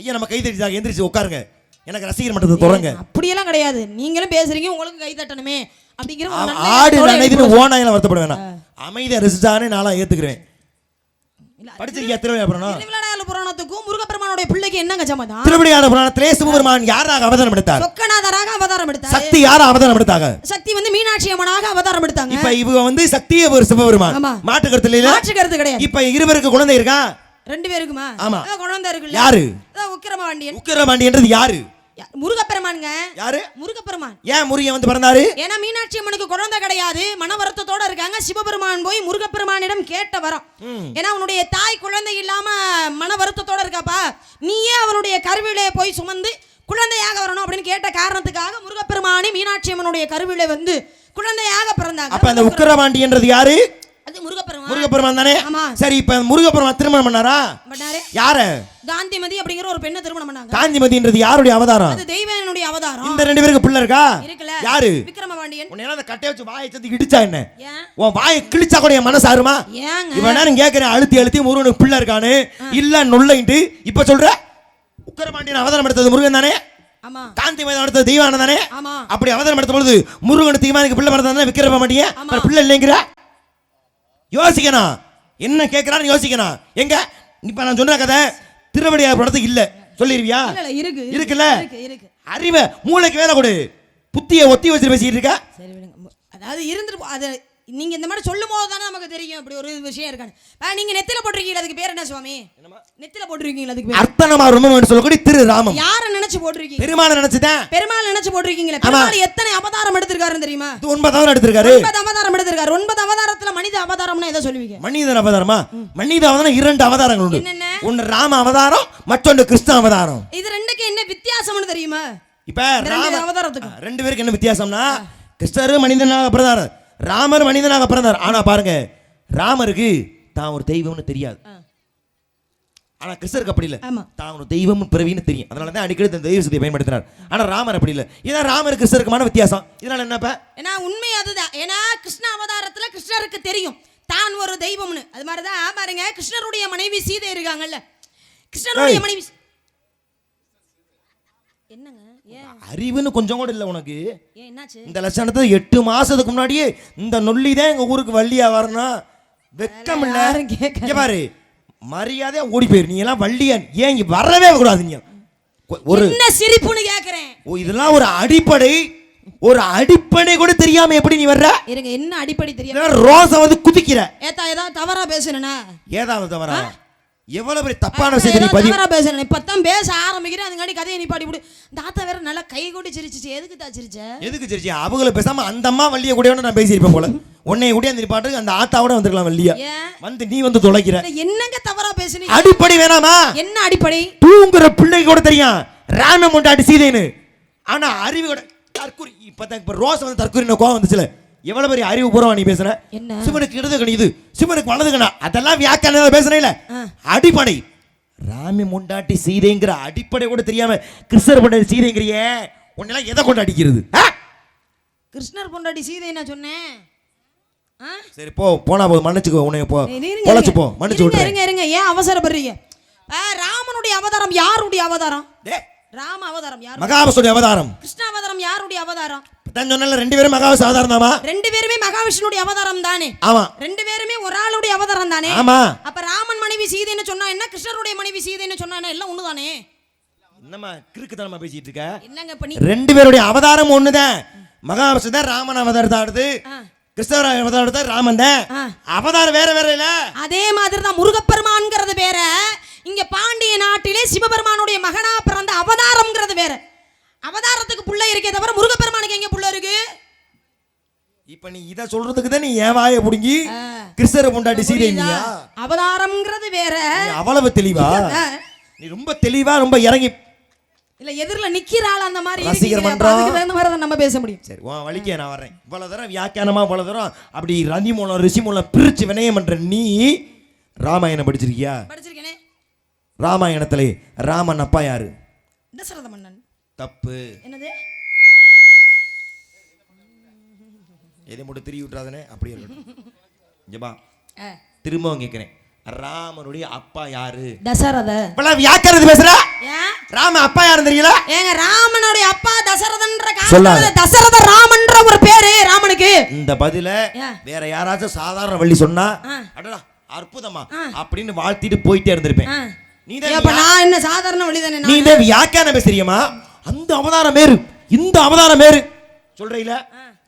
ஐயா நம்ம கை தட்டிட்டாங்க, எந்திரிச்சு உட்காருங்க, எனக்கு ரசிகர் மன்றத்தை தொடங்க. அப்படியெல்லாம் கிடையாது. நீங்களும் பேசுறீங்க, உங்களுக்கு கை தட்டணுமே அப்படிங்கிற ஆடு நனைதுன்னு ஓனாயில வருத்தப்பட வேணாம். அமைதியா ரசிச்சானே நான்லாம் ஏத்துக்கிறேன். படிச்சிருக்கியா திருவிளையாடல் புராணத்துக்கும் முருகப்பெருமானுடைய பிள்ளைக்கு என்னங்க சம்பந்தம்? திருவிளையாடல் புராணத்திலே சிவபெருமான் யாராக அவதாரம் எடுத்தார்? சொக்கநாதராக அவதாரம் எடுத்தார். சக்தி யார அவதாரம் எடுத்தாங்க? சக்தி வந்து மீனாட்சி அம்மனாக அவதாரம் எடுத்தாங்க. இப்ப இவங்க வந்து சக்தியே ஒரு சிவபெருமான். மாற்று கருத்து இல்ல? மாற்று கருத்து கிடையாது. இப்ப இருவருக்கு குழந்தை இருக்கா? 2 பேருக்குமா? ஆமா, குழந்தை இருக்குல்ல. யாரு? உக்கிரமபாண்டியன். உக்கிரமபாண்டியன்றது யாரு? முருகப்பெருமான்ங்க. யாரு? முருகப்பெருமான். ஏன் முருகன் வந்து பிறந்தாரு? ஏன்னா மீனாட்சி அம்மனுக்கு குழந்தை கிடையாது, மன வருத்தத்தோட இருக்காங்க. சிவபெருமான் போய் முருகப்பெருமானிடம் கேட்ட வரம். ஏன்னா அவனுடைய தாய் குழந்தை இல்லாம மன வருத்தத்தோட இருக்காப்பா, நீயே அவனுடைய கருவிலே போய் சுமந்து குழந்தையாக வரணும் அப்படின்னு கேட்ட காரணத்துக்காக முருகப்பெருமானி மீனாட்சி அம்மனுடைய கருவிலே வந்து குழந்தையாக பிறந்தாங்க. அப்ப அந்த உக்கிரமபாண்டியன்றது யாரு? அது முருகப்பெருமான். முருகப்பெருமான் தானே. சரி, இப்ப முருகப்பெருமான் திருமணம் பண்ணாரா? யார? காந்திமதி அப்படிங்கிற ஒரு பெண்ணை திருமணம் பண்ணாங்க. காந்திமதின்றது யாருடைய அவதாரம்? அது தெய்வனுடைய அவதாரம். இந்த 2 பேருக்கு பிள்ளை இருக்கா? இருக்குல. யாரு? விக்ரமபாண்டியன். உன்னை அந்த கட்டை வச்சு வாயை சத்தி இடிச்சா என்ன? உன் வாயை கிழிச்சா கூட என் மனசு ஆறுமா? இவன் நேரம் கேட்கிறேன், அழுத்தி அழுத்தி முருகனுக்கு பிள்ளை இருக்கானு இல்ல நொல்லைட்டு இப்ப சொல்ற. உக்கிரபாண்டியன் அவதாரம் எடுத்தது முருகன் தானே. காந்திமதி எடுத்தது தெய்வான தானே. அப்படி அவதாரம் எடுத்த பொழுது முருகனுக்கு தெய்வானுக்கு பிள்ளை பிறந்தானே, விக்ரமபாண்டியன் பிள்ளை இல்லைங்கிற. யோசிக்கணும், என்ன கேட்கிறான்னு யோசிக்கணும். எங்க இப்ப நான் சொன்ன கதை திருவிளையாடல் படத்துக்கு இல்ல சொல்லிருவியா? இருக்குல்ல. அறிவை மூளைக்கு வேலை கொடு, புத்திய ஒத்தி வச்சு பேசிட்டு இருக்க. அதாவது இருந்துட்டு அது நீங்க இந்த மாதிரி சொல்லும் போது தானே நமக்கு தெரியும் இப்படி ஒரு விஷயம் இருக்கான்னு. நீங்க நெத்தில போட்டிருக்கீங்க, அதுக்கு பேர் என்ன சுவாமி? நெத்தில போட்டிருக்கீங்க, அதுக்கு பேர் அர்த்தனமா ரொம்ப சொல்லக்கூடிய திரு ராமம். யார நினைச்சு போட்டிருக்கீங்க? பெருமாளை நினைச்சுதான். பெருமாள் நினைச்சு போட்டிருக்கீங்களே. பெருமாள் எத்தனை அவதாரம் எடுத்திருக்காருன்னு தெரியுமா? 9 அவதாரம் எடுத்திருக்காரு. 9 அவதாரம் எடுத்திருக்காரு. 9 அவதாரத்துல மனித அவதாரம்னா எதை சொல்லுவீங்க? மனித அவதாரமா? மனித அவதாரம் 2 அவதாரங்கள் உண்டு. என்னென்ன? ஒன்னு ராம அவதாரம், மற்றொன்று கிருஷ்ண அவதாரம். இது ரெண்டுக்கு என்ன வித்தியாசம்னு தெரியுமா? இப்ப ராம அவதாரத்துக்கு 2 பேருக்கு என்ன வித்தியாசம்னா, கிருஷ்ணர் மனிதனாக பிறந்தார், ராமர் மனிதனாக பிறந்தார். ஆனா பாருங்க, ராமருக்கு தான் ஒரு தெய்வம்னு தெரியாது, ஆனா கிருஷ்ணருக்கு அப்படி இல்ல, தான் ஒரு தெய்வம் பிறவின்னு தெரியும். அதனாலதான் அடிக்கடி இந்த தெய்வ சக்தியை பயன்படுத்தினார். ஆனா ராமர் அப்படி இல்ல. இதான் ராமர் கிருஷ்ணருக்குமான வித்தியாசம். இதனால என்னப்பா? ஏன்னா உண்மை அதுதான். ஏன்னா கிருஷ்ண அவதாரத்துல கிருஷ்ணருக்கு தெரியும் தான் ஒரு தெய்வம்னு. அது மாதிரிதான் பாருங்க, கிருஷ்ணருடைய மனைவி சீதை இருக்காங்கல்ல, கிருஷ்ணருடைய மனைவி என்னங்க அறிவுன்னு கொஞ்சம் கூட இல்லை உனக்கு. ஏன் என்னாச்சு? இந்த லட்சணத்தை 8 மாசத்துக்கு முன்னாடியே இந்த நொல்லி தான் எங்க ஊருக்கு வள்ளியா வரணும். வெக்கம் இல்ல. யாரும் கேட்கல. இங்க பாரு, மரியாதையா ஓடி போயிரு. நீ எல்லாம் வள்ளியா, ஏன் இங்க வரவே கூடாது. நீ ஒரு என்ன சிரிப்புன்னு கேக்குறேன். இதெல்லாம் ஒரு அடிப்படை, ஒரு அடிப்படை கூட தெரியாம எப்படி நீ வர்ற? இருங்க, என்ன அடிப்படை தெரியும்? ரோசம் வந்து குதிக்கிற. ஏதா ஏதாவது தவறா பேசுறேனா? ஏதாவது தவறா? எவ்வளவு பெரிய தப்பான விஷயத்தை நீ பதிவு. தவறா பேசுறேன். இப்பதான் பேச ஆரம்பிக்கிறேன், அதுங்காடி கதையை நீ பாடி விடு. தாத்தா வேற நல்லா கை கொட்டி சிரிச்சிச்சு. எதுக்கு தா சிரிச்ச? எதுக்கு சிரிச்சு? அவங்கள பேசாம அந்த அம்மா வள்ளிய கூட நான் பேசியிருப்பேன் போல. உன்னை கூட அந்த பாட்டுக்கு அந்த ஆத்தாவோட வந்துருக்கலாம் வள்ளியா. வந்து நீ வந்து தொலைக்கிற. என்னங்க தவறா பேசுனீங்க? அடிப்படை வேணாமா? என்ன அடிப்படை? தூங்குற பிள்ளைக்கு கூட தெரியும் ராம முண்டாட்டி சீதைன்னு. ஆனா அறிவு கூட தற்குறி. இப்ப ரோஸ் வந்து தற்குறின கோவம் வந்துச்சுல. எவ்வளவு பெரிய அறிவு பூர்வமா நீ பேசுற? சிவனுக்கு இடது கணி இது, சிவனுக்கு வலது கணா, அதெல்லாம் வியாக்கியான பேசுறேன். அடிப்படை ராமி முண்டாட்டி சீதைங்கிற அடிப்படை கூட தெரியாம கிருஷ்ணர் பொண்டாட்டி சீதைங்கிறிய உன்னெல்லாம் எதை கொண்டு அடிக்கிறது? கிருஷ்ணர் பொண்டாட்டி சீதை என்ன சொன்னேன்? சரி போ, போனா போது மன்னிச்சுக்கோ. உன்னை போ பொழைச்சு போ, மன்னிச்சு விட்டுறேன். இருங்க இருங்க, ஏன் அவசரப்படுறீங்க? ராமனுடைய அவதாரம் யாருடைய அவதாரம்? ராம அவதாரம் யார்? மகாவிஷ்ணுடைய அவதாரம். கிருஷ்ண அவதாரம் யாருடைய அவதாரம்? தான் சொன்னல, ரெண்டு பேரும் மகாவிஷ்ணு அவதாரம் தாமா. ரெண்டு பேருமே மகாவிஷ்ணுடைய அவதாரம் தானே. ஆமா. ரெண்டு பேருமே ஒரு ஆளுடைய அவதாரம் தானே. ஆமா. அப்ப ராமன் மனைவி சீதைன்னு சொன்னா என்ன, கிருஷ்ணருடைய மனைவி சீதைன்னு சொன்னா என்ன, எல்லாம் ஒண்ணுதானே. என்னமா கிறுக்குத்தனமா பேசிட்டு இருக்க? என்னங்க பண்ணி? ரெண்டு பேருடைய அவதாரம் ஒண்ணுதான். மகாவிஷ்ணு தான் ராமன் அவதாரத்தை ஆடுது, கிருஷ்ணர் அவதாரத்தை ராமன் தான். அவதாரம் வேற வேற இல்ல. அதே மாதிரி தான் முருகப்பெருமான்ங்கிறது வேற, இங்க பாண்டிய நாட்டிலே சிவபெருமானுடைய மகனா பிறந்த அவதாரம்ங்கிறது வேற. அவதாரத்துக்கு புள்ள இருக்கே தவிர முருகப்பெருமானுக்கு எங்க புள்ள இருக்கு? இப்ப நீ இத சொல்றதுக்கு தான் நீ ஏன் வாயை புடுங்கி கிருஷ்ணரை பொண்டாட்டி சீதையா? அவதாரம்ங்கிறது வேற. அவ்வளவு தெளிவா? நீ ரொம்ப தெளிவா, ரொம்ப இறங்கி இல்ல எதிரில நிக்கிறாள் அந்த மாதிரி ரசிகர் மன்றம், அதுக்கு தகுந்த மாதிரி நம்ம பேச முடியும். சரி உன் வலிக்கே நான் வர்றேன். இவ்வளவு தரம் வியாக்கியானமா, இவ்வளவு தரம் அப்படி ரதி மூலம் ரிஷி மூலம் பிரிச்சு வினயம் பண்ற நீ ராமாயணம் படிச்சிருக்கியா? படிச்சிருக்கேனே. ராமாயணத்திலே ராமன் அப்பா யாரு? தசரத மன்னன். தப்பு. என்னது? எதை மட்டும் திரி விட்டுறாதனே. அப்படியே ஜபா திரும்பவும் கேட்கிறேன், ராமனுடைய அப்பா யாரு? தசரத. இப்பலாம் வியாக்கியானது பேசுற. ராம அப்பா யாருன்னு தெரியல? ஏங்க ராமனுடைய அப்பா தசரதன்ற காரணத்துல தசரத ராமன்ற ஒரு பேரு ராமனுக்கு. இந்த பதில வேற யாராச்சும் சாதாரண வள்ளி சொன்னா அடடா அற்புதமா அப்படின்னு வாழ்த்திட்டு போயிட்டே இருந்திருப்பேன். நான் என்ன சாதாரண வள்ளி தானே? நீ இந்த வியாக்கியானம் பேசுறியமா? அந்த அவதாரம் வேறு, இந்த அவதாரம் வேறு சொல்றீல.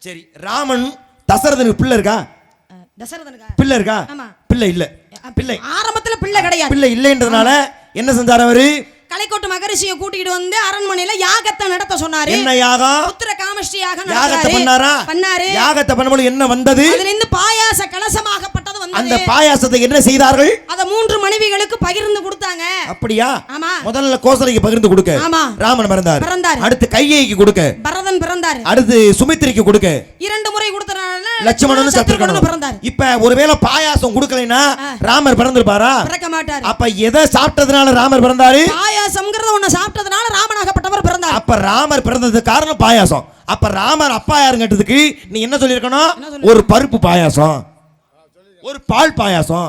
சரி, ராமன் தசரதனுக்கு பிள்ளை இருக்கா? தசரதனுக்கு பிள்ளை இருக்கா? பிள்ளை இல்ல. பிள்ளை ஆரம்பத்துல பிள்ளை கிடையாது. பிள்ளை இல்லைன்றதுனால என்ன செஞ்சார் அவரு? கலைக்கோட்டு மகரிஷியை கூட்டிட்டு வந்து அரண்மனையில யாகத்தை நடத்த சொன்னாரு. என்ன யாகம்? புத்திர காமஷ்டி யாகம் யாகத்தை பண்ணாரு. யாகத்தை பண்ணும்போது என்ன வந்தது? அதிலிருந்து பாயாச கலசமாகப்பட்டது வந்தது. அந்த பாயாசத்தை என்ன செய்தார்கள்? அத 3 மனைவிகளுக்கு பகிர்ந்து கொடுத்தாங்க. அப்படியா? ஆமா. முதல்ல கோசலைக்கு பகிர்ந்து கொடுக்க ராமன் பிறந்தார். அடுத்து கையேயிக்கு கொடுக்க பரதன் பிறந்தார். அடுத்து சுமித்திரைக்கு கொடுக்க 2 முறை கொடுத்தனால லட்சுமணனும் சத்ருகனும் பிறந்தார். இப்ப ஒருவேளை பாயாசம் கொடுக்கலைனா ராமர் பிறந்திருப்பாரா? பிறக்க மாட்டார். அப்ப எதை சாப்பிட்டதனால ராமர் பிறந்தாரு? பாயாசம்ங்கறத ஒண்ணு சாப்பிட்டதனால ராமனாகப்பட்டவர் பிறந்தார். அப்ப ராமர் பிறந்ததுக்கு காரணம் பாயாசம். அப்ப ராமர் அப்பா யாருங்கட்டதுக்கு நீ என்ன சொல்லிருக்கணும்? ஒரு பருப்பு பாயாசம், ஒரு பால் பாயாசம்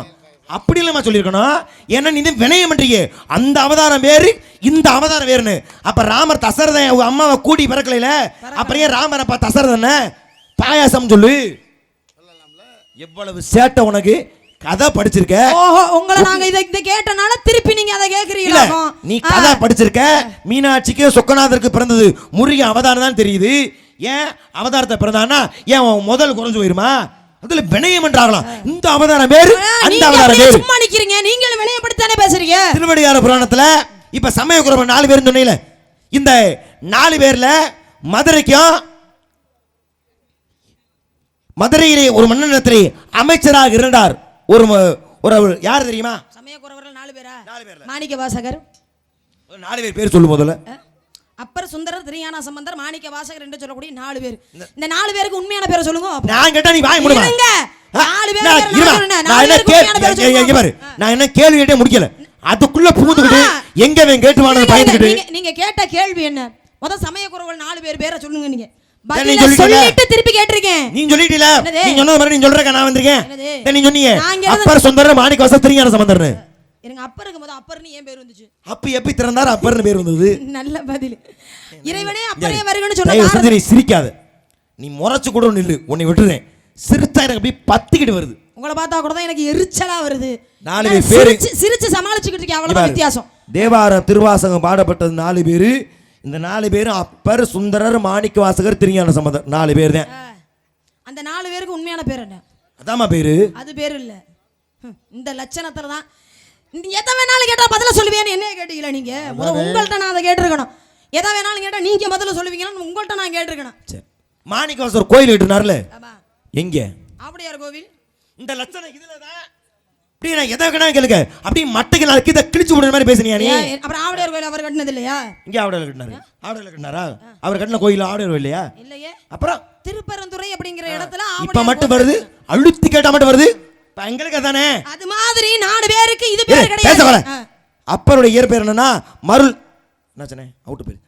அப்படி இல்லாம சொல்லிருக்கணும். ஏன்னா நீ வினயம் பண்றீங்க. அந்த அவதாரம் வேறு, இந்த அவதாரம் வேறுன்னு. அப்ப ராமர் தசரதன் அம்மாவை கூடி பிறக்கல, அப்படியே ராமர் அப்பா தசரதன் பாயாசம் சொல்லு. எவ்வளவு சேட்டை உனக்கு! கதை படிச்சிருக்க. ஓஹோ, உங்களை நாங்க இத கேட்டனால திருப்பி நீங்க அதை கேக்குறீங்களா? நீ கதை படிச்சிருக்க. மீனாட்சிக்கு சொக்கநாதருக்கு பிறந்தது முருக அவதாரம் தான் தெரியுது. ஏன் அவதாரத்தை பிறந்தானா ஏன் முதல் குறைஞ்சு போயிருமா? அதுல வினயம் என்றாகலாம். இந்த அவதாரம் வேறு, அந்த அவதாரம் வேறு. சும்மா நிக்கிறீங்க, நீங்களும் வினயம் படுத்தானே பேசுறீங்க. திருவடியார புராணத்துல இப்ப சமயகுரவன் 4 பேர் சொன்னீல, இந்த 4 பேர்ல மதுரையிலே ஒரு மன்னனத்திலே அமைச்சராக இருந்தார். ஒரு யார் தெரியுமா? சமயகுரவர்கள் 4 பேரா? 4 பேர்ல மாணிக்க வாசகர். 4 பேர் பேர் சொல்லு முதல்ல. அப்பர் சுந்தரர், திருஞான சம்பந்தர், மாணிக்க வாசகர் என்று சொல்லக்கூடிய 4 பேர். இந்த 4 பேருக்கு உண்மையான பேரை சொல்லுங்க. நான் கேட்டா நீ வாய் மூடுமா? 4 பேர் நான் என்ன கேள்வி கேட்டே முடிக்கல. அதுக்குள்ள புகுந்துக்கிட்டு எங்க கேட்டுவானது பயந்துக்கிட்டு. நீங்க கேட்ட கேள்வி என்ன? முதல் சமயகுரவர்கள் 4 பேர் பேரை சொல்லுங்க. நீங்க சொல்லிட்டு திருப்பி கேட்டிருக்கேன். நீ சொல்லிட்டீல, நீ சொன்னது மாதிரி நீ சொல்றக்க நான் வந்திருக்கேன். நீ சொன்னீங்க அப்பர் சுந்தரர், மாணிக்க வாசகர், திருஞான சம்பந்தர். எனக்கு அப்ப இருக்கும்போது அப்பர்னு ஏன் பேர் வந்துச்சு? அப்ப எப்பி திறந்தாரு அப்பர்னு பேர் வந்தது. நல்ல பதில். இறைவனே அப்பரே வருகன்னு தயவு செஞ்சு சொன்னா நீ சிரிக்காத. நீ முறைச்சு கூட நில்லு, உன்னை விட்டுறேன். சிரிச்சா எனக்கு அப்படியே பத்திக்கிட்டு வருது. உங்களை பார்த்தா கூட தான் எனக்கு எரிச்சலா வருது. 4 பேர் சிரிச்சு சமாளிச்சுக்கிட்டு இருக்கேன், அவ்வளவுதான் வித்தியாசம். தேவார திருவாசகம் பாடப்பட்டது 4 பேரு. இந்த 4 பேரும் அப்பர், சுந்தரர், மாணிக்க வாசகர், திருஞான சம்பந்தர் 4 பேர் தான். அந்த 4 பேருக்கு உண்மையான பேர் என்ன? அதாம்மா பேரு. அது பேர் இல்ல. இந்த லட்சணத்துல தான் நீ எதை வேணாலும் கேட்டா பதில சொல்லுவேன்னு என்ன கேட்டீங்களா நீங்க? உங்கள்கிட்ட நான் அதை கேட்டிருக்கணும். எதை வேணாலும் கேட்டா நீங்க பதில சொல்லுவீங்கன்னு உங்கள்கிட்ட நான் கேட்டிருக்கணும். சரி, மாணிக்க வாசகர் கோயில் கட்டினார்ல, எங்க? ஆவுடையார் கோவில். இந்த லட்சணம் இதுலதான். அப்படியே நான் எதை வேணா கேளுங்க, அப்படியே மட்டைக்கு நான் கிட்ட கிழிச்சு விடுற மாதிரி பேசுனியா நீ? அப்புறம் ஆவுடையார் கோயில் அவர் கட்டினது இல்லையா? இங்க ஆவுடையார் கட்டினாரு. ஆவுடையார் கட்டினாரா? அவர் கட்டின கோயில் ஆவுடையார் கோயில் இல்லையா? இல்லையே. அப்புறம் திருப்பரந்துறை அப்படிங்கிற இடத்துல இப்ப மட்டும் வருது, அழுத்தி கேட்டா மட்டும் வருது. எங்களுக்கு தானே அது மாதிரி 4 பேருக்கு இது பேர் கிடையாது. அப்பருடைய இயற்பெயர் என்னன்னா மருள். என்னாச்சனே அவுட் பேர்.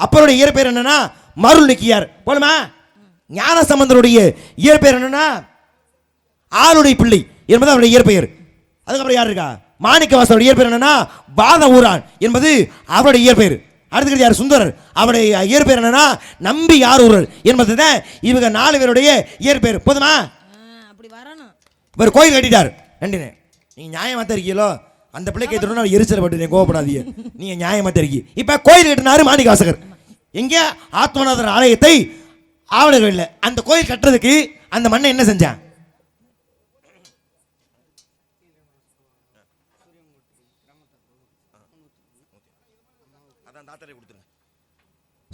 அப்பருடைய இயற்பெயர் என்னன்னா மருள் நிக்கியார். போலுமா? ஞான சம்பந்தருடைய இயற்பெயர் என்னன்னா ஆளுடைய பிள்ளை என்பது அவருடைய இயற்பெயர். அதுக்கப்புறம் யார் இருக்கா? மாணிக்க வாசகருடைய இயற்பெயர் என்னன்னா பாத ஊரான் என்பது அவருடைய இயற்பெயர். அடுத்துக்கிறது யார்? சுந்தரர். அவருடைய இயற்பெயர் என்னன்னா நம்பி யாரூரர் என்பதுதான் இவங்க 4 பேருடைய இயற்பெயர். போதுமா? அப்படி வரணும். இவர் கோயில் கட்டிட்டார். நன்றினே, நீங்க நியாயமா தான் இருக்கீங்களோ? அந்த பிள்ளை கேட்டுனா எரிச்சல் பட்டு கோவப்படாதீங்க. நீங்க நியாயமா தான் இருக்கீங்க. இப்ப கோயில் கட்டினாரு மாணிக்க வாசகர். எங்க? ஆத்மநாதர் ஆலயத்தை ஆவணர்கள். அந்த கோயில் கட்டுறதுக்கு அந்த மண்ணை என்ன செஞ்சான்?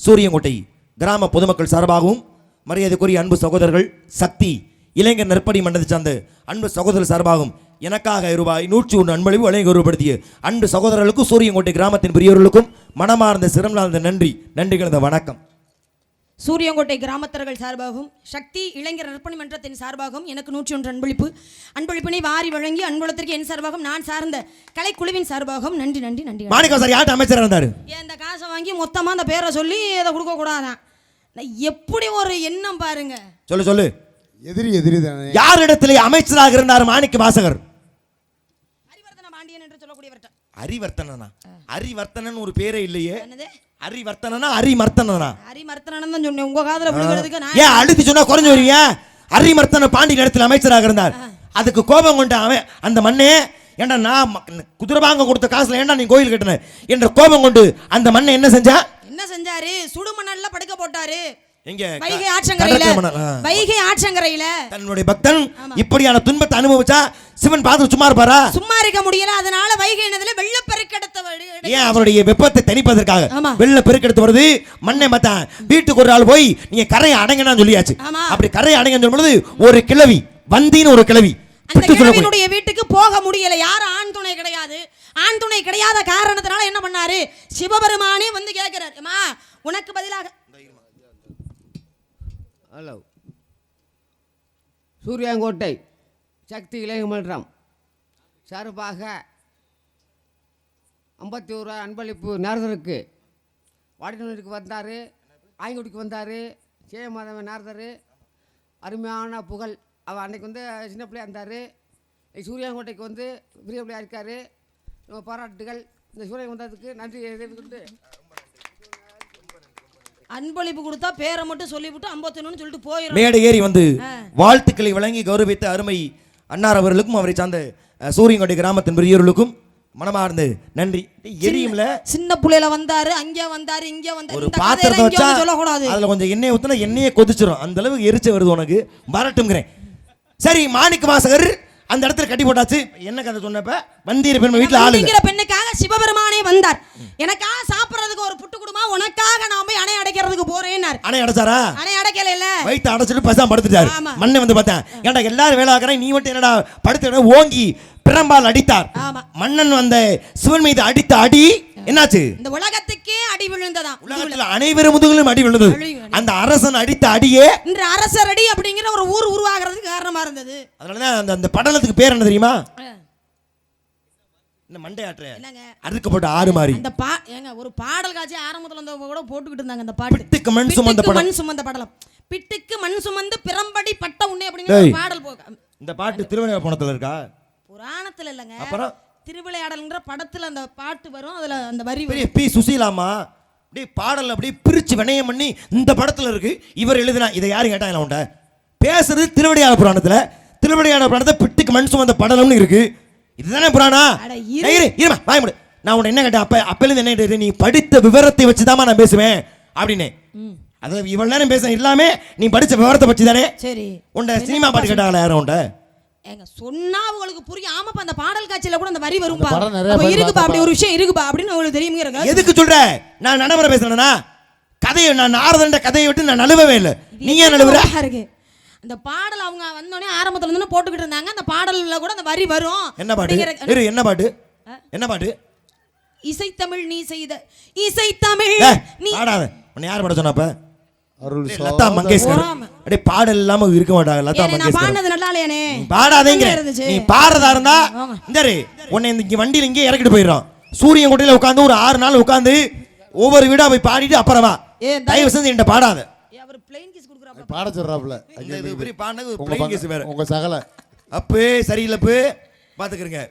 சூரியங்கோட்டை கிராம பொதுமக்கள் சார்பாகவும் மரியாதைக்குரிய அன்பு சகோதரர்கள் சக்தி இளைஞர் நற்பணி மண்டலத்தை சார்ந்த அன்பு சகோதரர் சார்பாகவும் எனக்காக ரூபாய் 101 அன்பளிப்பு வழங்கி கௌரவப்படுத்திய அன்பு சகோதரர்களுக்கும் சூரியங்கோட்டை கிராமத்தின் பெரியவர்களுக்கும் மனமார்ந்த சிரமலார்ந்த நன்றிகளந்த வணக்கம். சூரியங்கோட்டை கிராமத்தர்கள் சார்பாகவும் சக்தி இளைஞர் நற்பணி மன்றத்தின் சார்பாகவும் எனக்கு 101 அன்பளிப்பினை வாரி வழங்கி அன்புலத்திற்கு என் சார்பாகவும் நான் சார்ந்த கலைக்குழுவின் சார்பாகவும் நன்றி நன்றி நன்றி. மாணிக்க வாசகர் யார்ட்ட அமைச்சர் இருந்தாரு? இந்த காசை வாங்கி மொத்தமா அந்த பேரை சொல்லி அதை கொடுக்க கூடாதான். எப்படி ஒரு எண்ணம் பாருங்க. சொல்லு. எதிரி தானே. யாரிடத்திலே அமைச்சராக இருந்தார் மாணிக்க வாசகர்? ஹரிவர்த்தன பாண்டியன் என்று சொல்லக்கூடியவர்ட்ட. ஹரிவர்த்தனனா? ஹரிவர்த்தனன் ஒரு பேரே இல்லையே. என்னது? ஹரிவர்த்தனனா ஹரிமர்த்தனனா? ஹரிமர்த்தனன் தான் சொன்னேன். உங்க காதுல விழுகிறதுக்கு நான் ஏன் அழுத்தி சொன்னா குறைஞ்சு வருவீங்க? ஹரிமர்த்தன பாண்டியன் இடத்தில் அமைச்சராக இருந்தார். அதுக்கு கோபம் கொண்ட அவன் அந்த மண்ணே ஏண்டா நான் குதிரபாங்க கொடுத்த காசுல ஏண்டா நீ கோயில் கட்டின என்ற கோபம் கொண்டு அந்த மண்ணை என்ன செஞ்சாரு? சுடுமணல்ல படுக்க போட்டாரு. எங்க? வைகை ஆற்றங்கரையில. தன்னுடைய பக்தன் இப்படியான துன்பத்தை அனுபவிச்சா சிவன் பார்த்து சும்மா இருப்பாரா? சும்மா இருக்க முடியல. அதனால வைகை நதியில வெள்ள பெருக்கெடுத்து ஏன் அவருடைய வெப்பத்தை தணிப்பதற்காக வெள்ள பெருக்கெடுத்து வருது. மண்ணை மத்த வீட்டுக்கு ஒரு ஆள் போய் நீங்க கரையை அடங்கினான்னு சொல்லியாச்சு. அப்படி கரையை அடங்கன்னு சொல்லும்போது ஒரு கிழவி வந்தின்னு ஒரு கிழவி அந்த கிழவியினுடைய வீட்டுக்கு போக முடியல. யாரும் ஆண் துணை கிடையாது. ஆண் துணை கிடையாத காரணத்தினால என்ன பண்ணாரு? சிவபெருமானே வந்து கேட்கிறார், அம்மா உனக்கு பதிலாக ஹலோ சூரியங்கோட்டை சக்தி இளைஞர் மன்றம் சார்பாக 51 அன்பளிப்பு நாரதருக்கு வாடினருக்கு வந்தார், ஆயங்குடிக்கு வந்தார், சேமாதவன் நாரதர் அருமையான புகழ். அவள் அன்னைக்கு வந்து சின்ன பிள்ளையா இருந்தார். சூரியங்கோட்டைக்கு வந்து பெரிய பிள்ளையா இருக்கார். பாராட்டுகள். இந்த சூரியன் வந்ததுக்கு நன்றி தெரிவித்துட்டு அன்பளிப்பு கொடுத்தா பேரை மட்டும் சொல்லிவிட்டு 51 சொல்லிட்டு போயிடும். மேடை ஏறி வந்து வாழ்த்துக்களை வழங்கி கௌரவித்த அருமை அன்னார் அவர்களுக்கும் அவரை சார்ந்த சூரியங்கோட்டை கிராமத்தின் பெரியவர்களுக்கும் மனமார்ந்த நன்றி. எரியும்ல சின்ன புள்ளையில வந்தாரு, அங்க வந்தாரு, இங்க வந்தாரு. ஒரு பாத்திரத்தை வச்சா சொல்லக்கூடாது. அதுல கொஞ்சம் எண்ணெய் ஊத்துனா எண்ணெயே கொதிச்சிரும். அந்த அளவுக்கு எரிச்ச வருது உனக்கு. வரட்டும்ங்கிறேன். சரி, மாணிக்க வாசகர் அந்த இடத்துல கட்டி போட்டாச்சு. என்ன கதை சொன்னப்ப வந்தீர பெண் வீட்டுல ஆளுங்கிற பெண்ணுக்காக சிவபெருமானே வந்தார். எனக்காக சாப்பிடுறதுக்கு ஒரு புட்டு குடுமா, உனக்காக நான் போய் அணை அடைக்கிறதுக்கு போறேன்னார். அணை அடைச்சாரா? அணை அடைக்கல இல்ல, வயிற்று அடைச்சிட்டு பசாம படுத்துட்டாரு. மண்ணை வந்து பார்த்தேன், ஏன்டா எல்லாரும் வேலை ஆக்குறேன், நீ மட்டும் என்னடா படுத்து ஓங்கி பிரம்பால் அடித்தார். மன்னன் வந்த சிவன் மீது அடித்த அடி என்னாச்சு? இந்த உலகத்துக்கே அடி விழுந்ததா. உலகத்துல அனைவரும் முதுகிலும் அடி விழுந்தது. அந்த அரசன் அடித்த அடியே இன்று அரசர் அடி அப்படிங்கிற ஒரு ஊர் உருவாகிறதுக்கு காரணமா இருந்தது. அதனாலதான் அந்த படலத்துக்கு பேர் என்ன தெரியுமா? இந்த மண்டையாற்ற அறுக்கப்பட்ட ஆறு மாதிரி. அந்த ஏங்க ஒரு பாடல் காட்சி ஆரம்பத்துல அந்த கூட போட்டுக்கிட்டு இருந்தாங்க. அந்த பாட்டு பிட்டுக்கு மண் சுமந்த படலம். பிட்டுக்கு மண் சுமந்து பிரம்படி பட்ட உண்ணே அப்படிங்கிற பாடல் போக. இந்த பாட்டு திருவண்ணாமலை புராணத்துல இருக்கா? புராணத்துல இல்லங்க, அப்புறம் திருவிளையாடல்ங்கிற படத்துல அந்த பாட்டு வரும், அதுல அந்த வரி பெரிய பி சுசீலாமா அப்படியே பாடல் அப்படியே பிரிச்சு வினயம் பண்ணி இந்த படத்துல இருக்கு இவர் எழுதினா. இதை யாரும் கேட்டாங்க உன்ட்ட பேசுறது திருவிளையாட புராணத்துல. திருவிளையாட புராணத்தை பிட்டுக்கு மண் சுமந்த படலம்னு இருக்கு. இதுதானே புராணா? இருமா வாய் முடி. நான் உன்னை என்ன கேட்டேன் அப்பலேருந்து என்ன கேட்டேன், நீ படித்த விவரத்தை வச்சுதாமா நான் பேசுவேன் அப்படின்னு. அதாவது இவ்வளவு நேரம் பேச எல்லாமே நீ படிச்ச விவரத்தை வச்சு தானே. சரி, உன்ட சினிமா பாட்டு கேட்டாங்களா யாரும் உன்ட்ட? ஏங்க சொன்னா உங்களுக்கு புரியும். ஆமாப்பா அந்த பாடல் காட்சியில கூட அந்த வரி வரும்பா, அப்ப இருக்குப்பா அப்படி ஒரு விஷயம் இருக்குப்பா அப்படின்னு உங்களுக்கு தெரியுங்க. எதுக்கு சொல்ற? நான் நடைமுறை பேசுறேன்னா கதையை நான் நாரதண்ட கதையை விட்டு நான் நழுவவே இல்லை. நீ ஏன் நழுவுற? இருக்கு அந்த பாடல் அவங்க வந்தோடனே ஆரம்பத்துல இருந்து போட்டுக்கிட்டு இருந்தாங்க. அந்த பாடல்ல கூட அந்த வரி வரும். என்ன பாட்டு? என்ன பாட்டு? என்ன பாட்டு? இசைத்தமிழ் நீ செய்த இசைத்தமிழ் நீ பாடாத. உன்னை யார் பாட சொன்னப்ப? லதா மங்கேஷ்கர். அடே பாடல் இல்லாம இருக்க மாட்டாங்க. லதா மங்கேஷ்கர். நான் பாடுனது நல்லா இல்லையானே? பாடாதேங்க. நீ பாடுறதா இருந்தா இந்தரு உன்னை இங்க வண்டியில இங்கே இறக்கிட்டு போயிடுறோம். சூரியன் கோட்டையில உட்கார்ந்து ஒரு 6 நாள் உட்கார்ந்து ஒவ்வொரு வீடா போய் பாடிட்டு அப்புறமா தயவு செஞ்சு என்கிட்ட பாடாத. அவர் பிளைன் கிஸ் குடுக்குறாப்ல. பாட சொல்றாப்ல. இது பெரிய பாடுனது பிளைன் கிஸ் வேற. உங்க சகல அப்பே சரியில்லப்பு பாத்துக்கறங்க.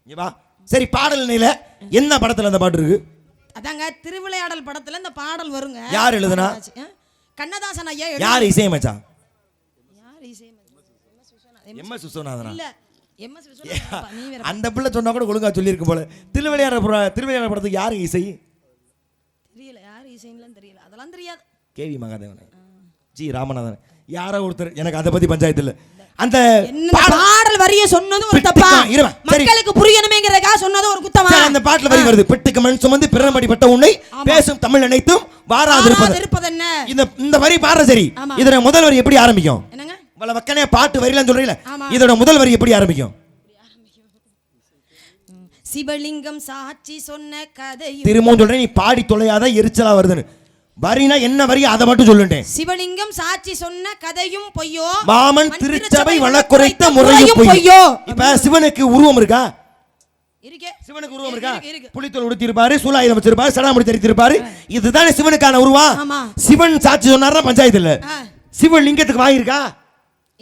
இங்க வா. சரி பாடல் நில என்ன படத்துல அந்த பாட்டு இருக்கு? அதாங்க திருவிளையாடல் படத்துல இந்த பாடல் வருங்க. யார் எழுதுனா? கண்ணதாசன் ஐயா. யார் இசையமைச்சா? யார் இசையமைச்சா? எம்எஸ் விஸ்வநாதனா? இல்ல எம்எஸ் விஸ்வநாதன். நீ வேற அந்த பிள்ளை சொன்னா கூட ஒழுங்கா சொல்லி இருக்கும் போல. திருவிளையாடல் படத்துக்கு யாரு இசை? தெரியல யார் இசைன்னு தெரியல. அதெல்லாம் தெரியாது. கேவி மகாதேவன், ஜி ராமநாதன், யாரோ ஒருத்தர். எனக்கு அதை பத்தி பஞ்சாயத்து இல்ல. அந்த பாடல் வரிய சொன்னது ஒரு தப்பா? மக்களுக்கு புரியணுமேங்கறதுக்காக சொன்னது ஒரு குத்தமா? அந்த பாட்டுல வரி வருது, பெட்டுக்கு மண் சுமந்து பிறமடிப்பட்ட உன்னை பேசும் தமிழ் நினைத்தும் வாராதிருப்பது என்ன. இந்த வரி பாடுற சரி. இதோட முதல் வரி எப்படி ஆரம்பிக்கும்? என்னங்க வல வக்கனே பாட்டு வரிலாம் சொல்றீல, இதோட முதல் வரி எப்படி ஆரம்பிக்கும்? சிவலிங்கம் சாட்சி சொன்ன கதை. திரும்பவும் சொல்றேன், நீ பாடி தொலையாத எரிச்சலா வருதுன்னு. வரினா என்ன வரி அதை மட்டும் சொல்லுட்டேன். சிவலிங்கம் சாட்சி சொன்ன கதையும் பொய்யோ, மாமன் திருச்சபை வழக்குரைத்த முறையும் பொய்யோ. இப்ப சிவனுக்கு உருவம் இருக்கா? இருக்கே. சிவனுக்கு உருவம் இருக்கா? புலித்தோல் உடுத்தி இருப்பாரு, சூலாயுதம் வச்சிருப்பாரு, சடாமுடி தெரித்து இருப்பாரு. இதுதானே சிவனுக்கான உருவம். சிவன் சாட்சி சொன்னார்னா பஞ்சாயத்து இல்ல. சிவலிங்கத்துக்கு வாய் இருக்கா?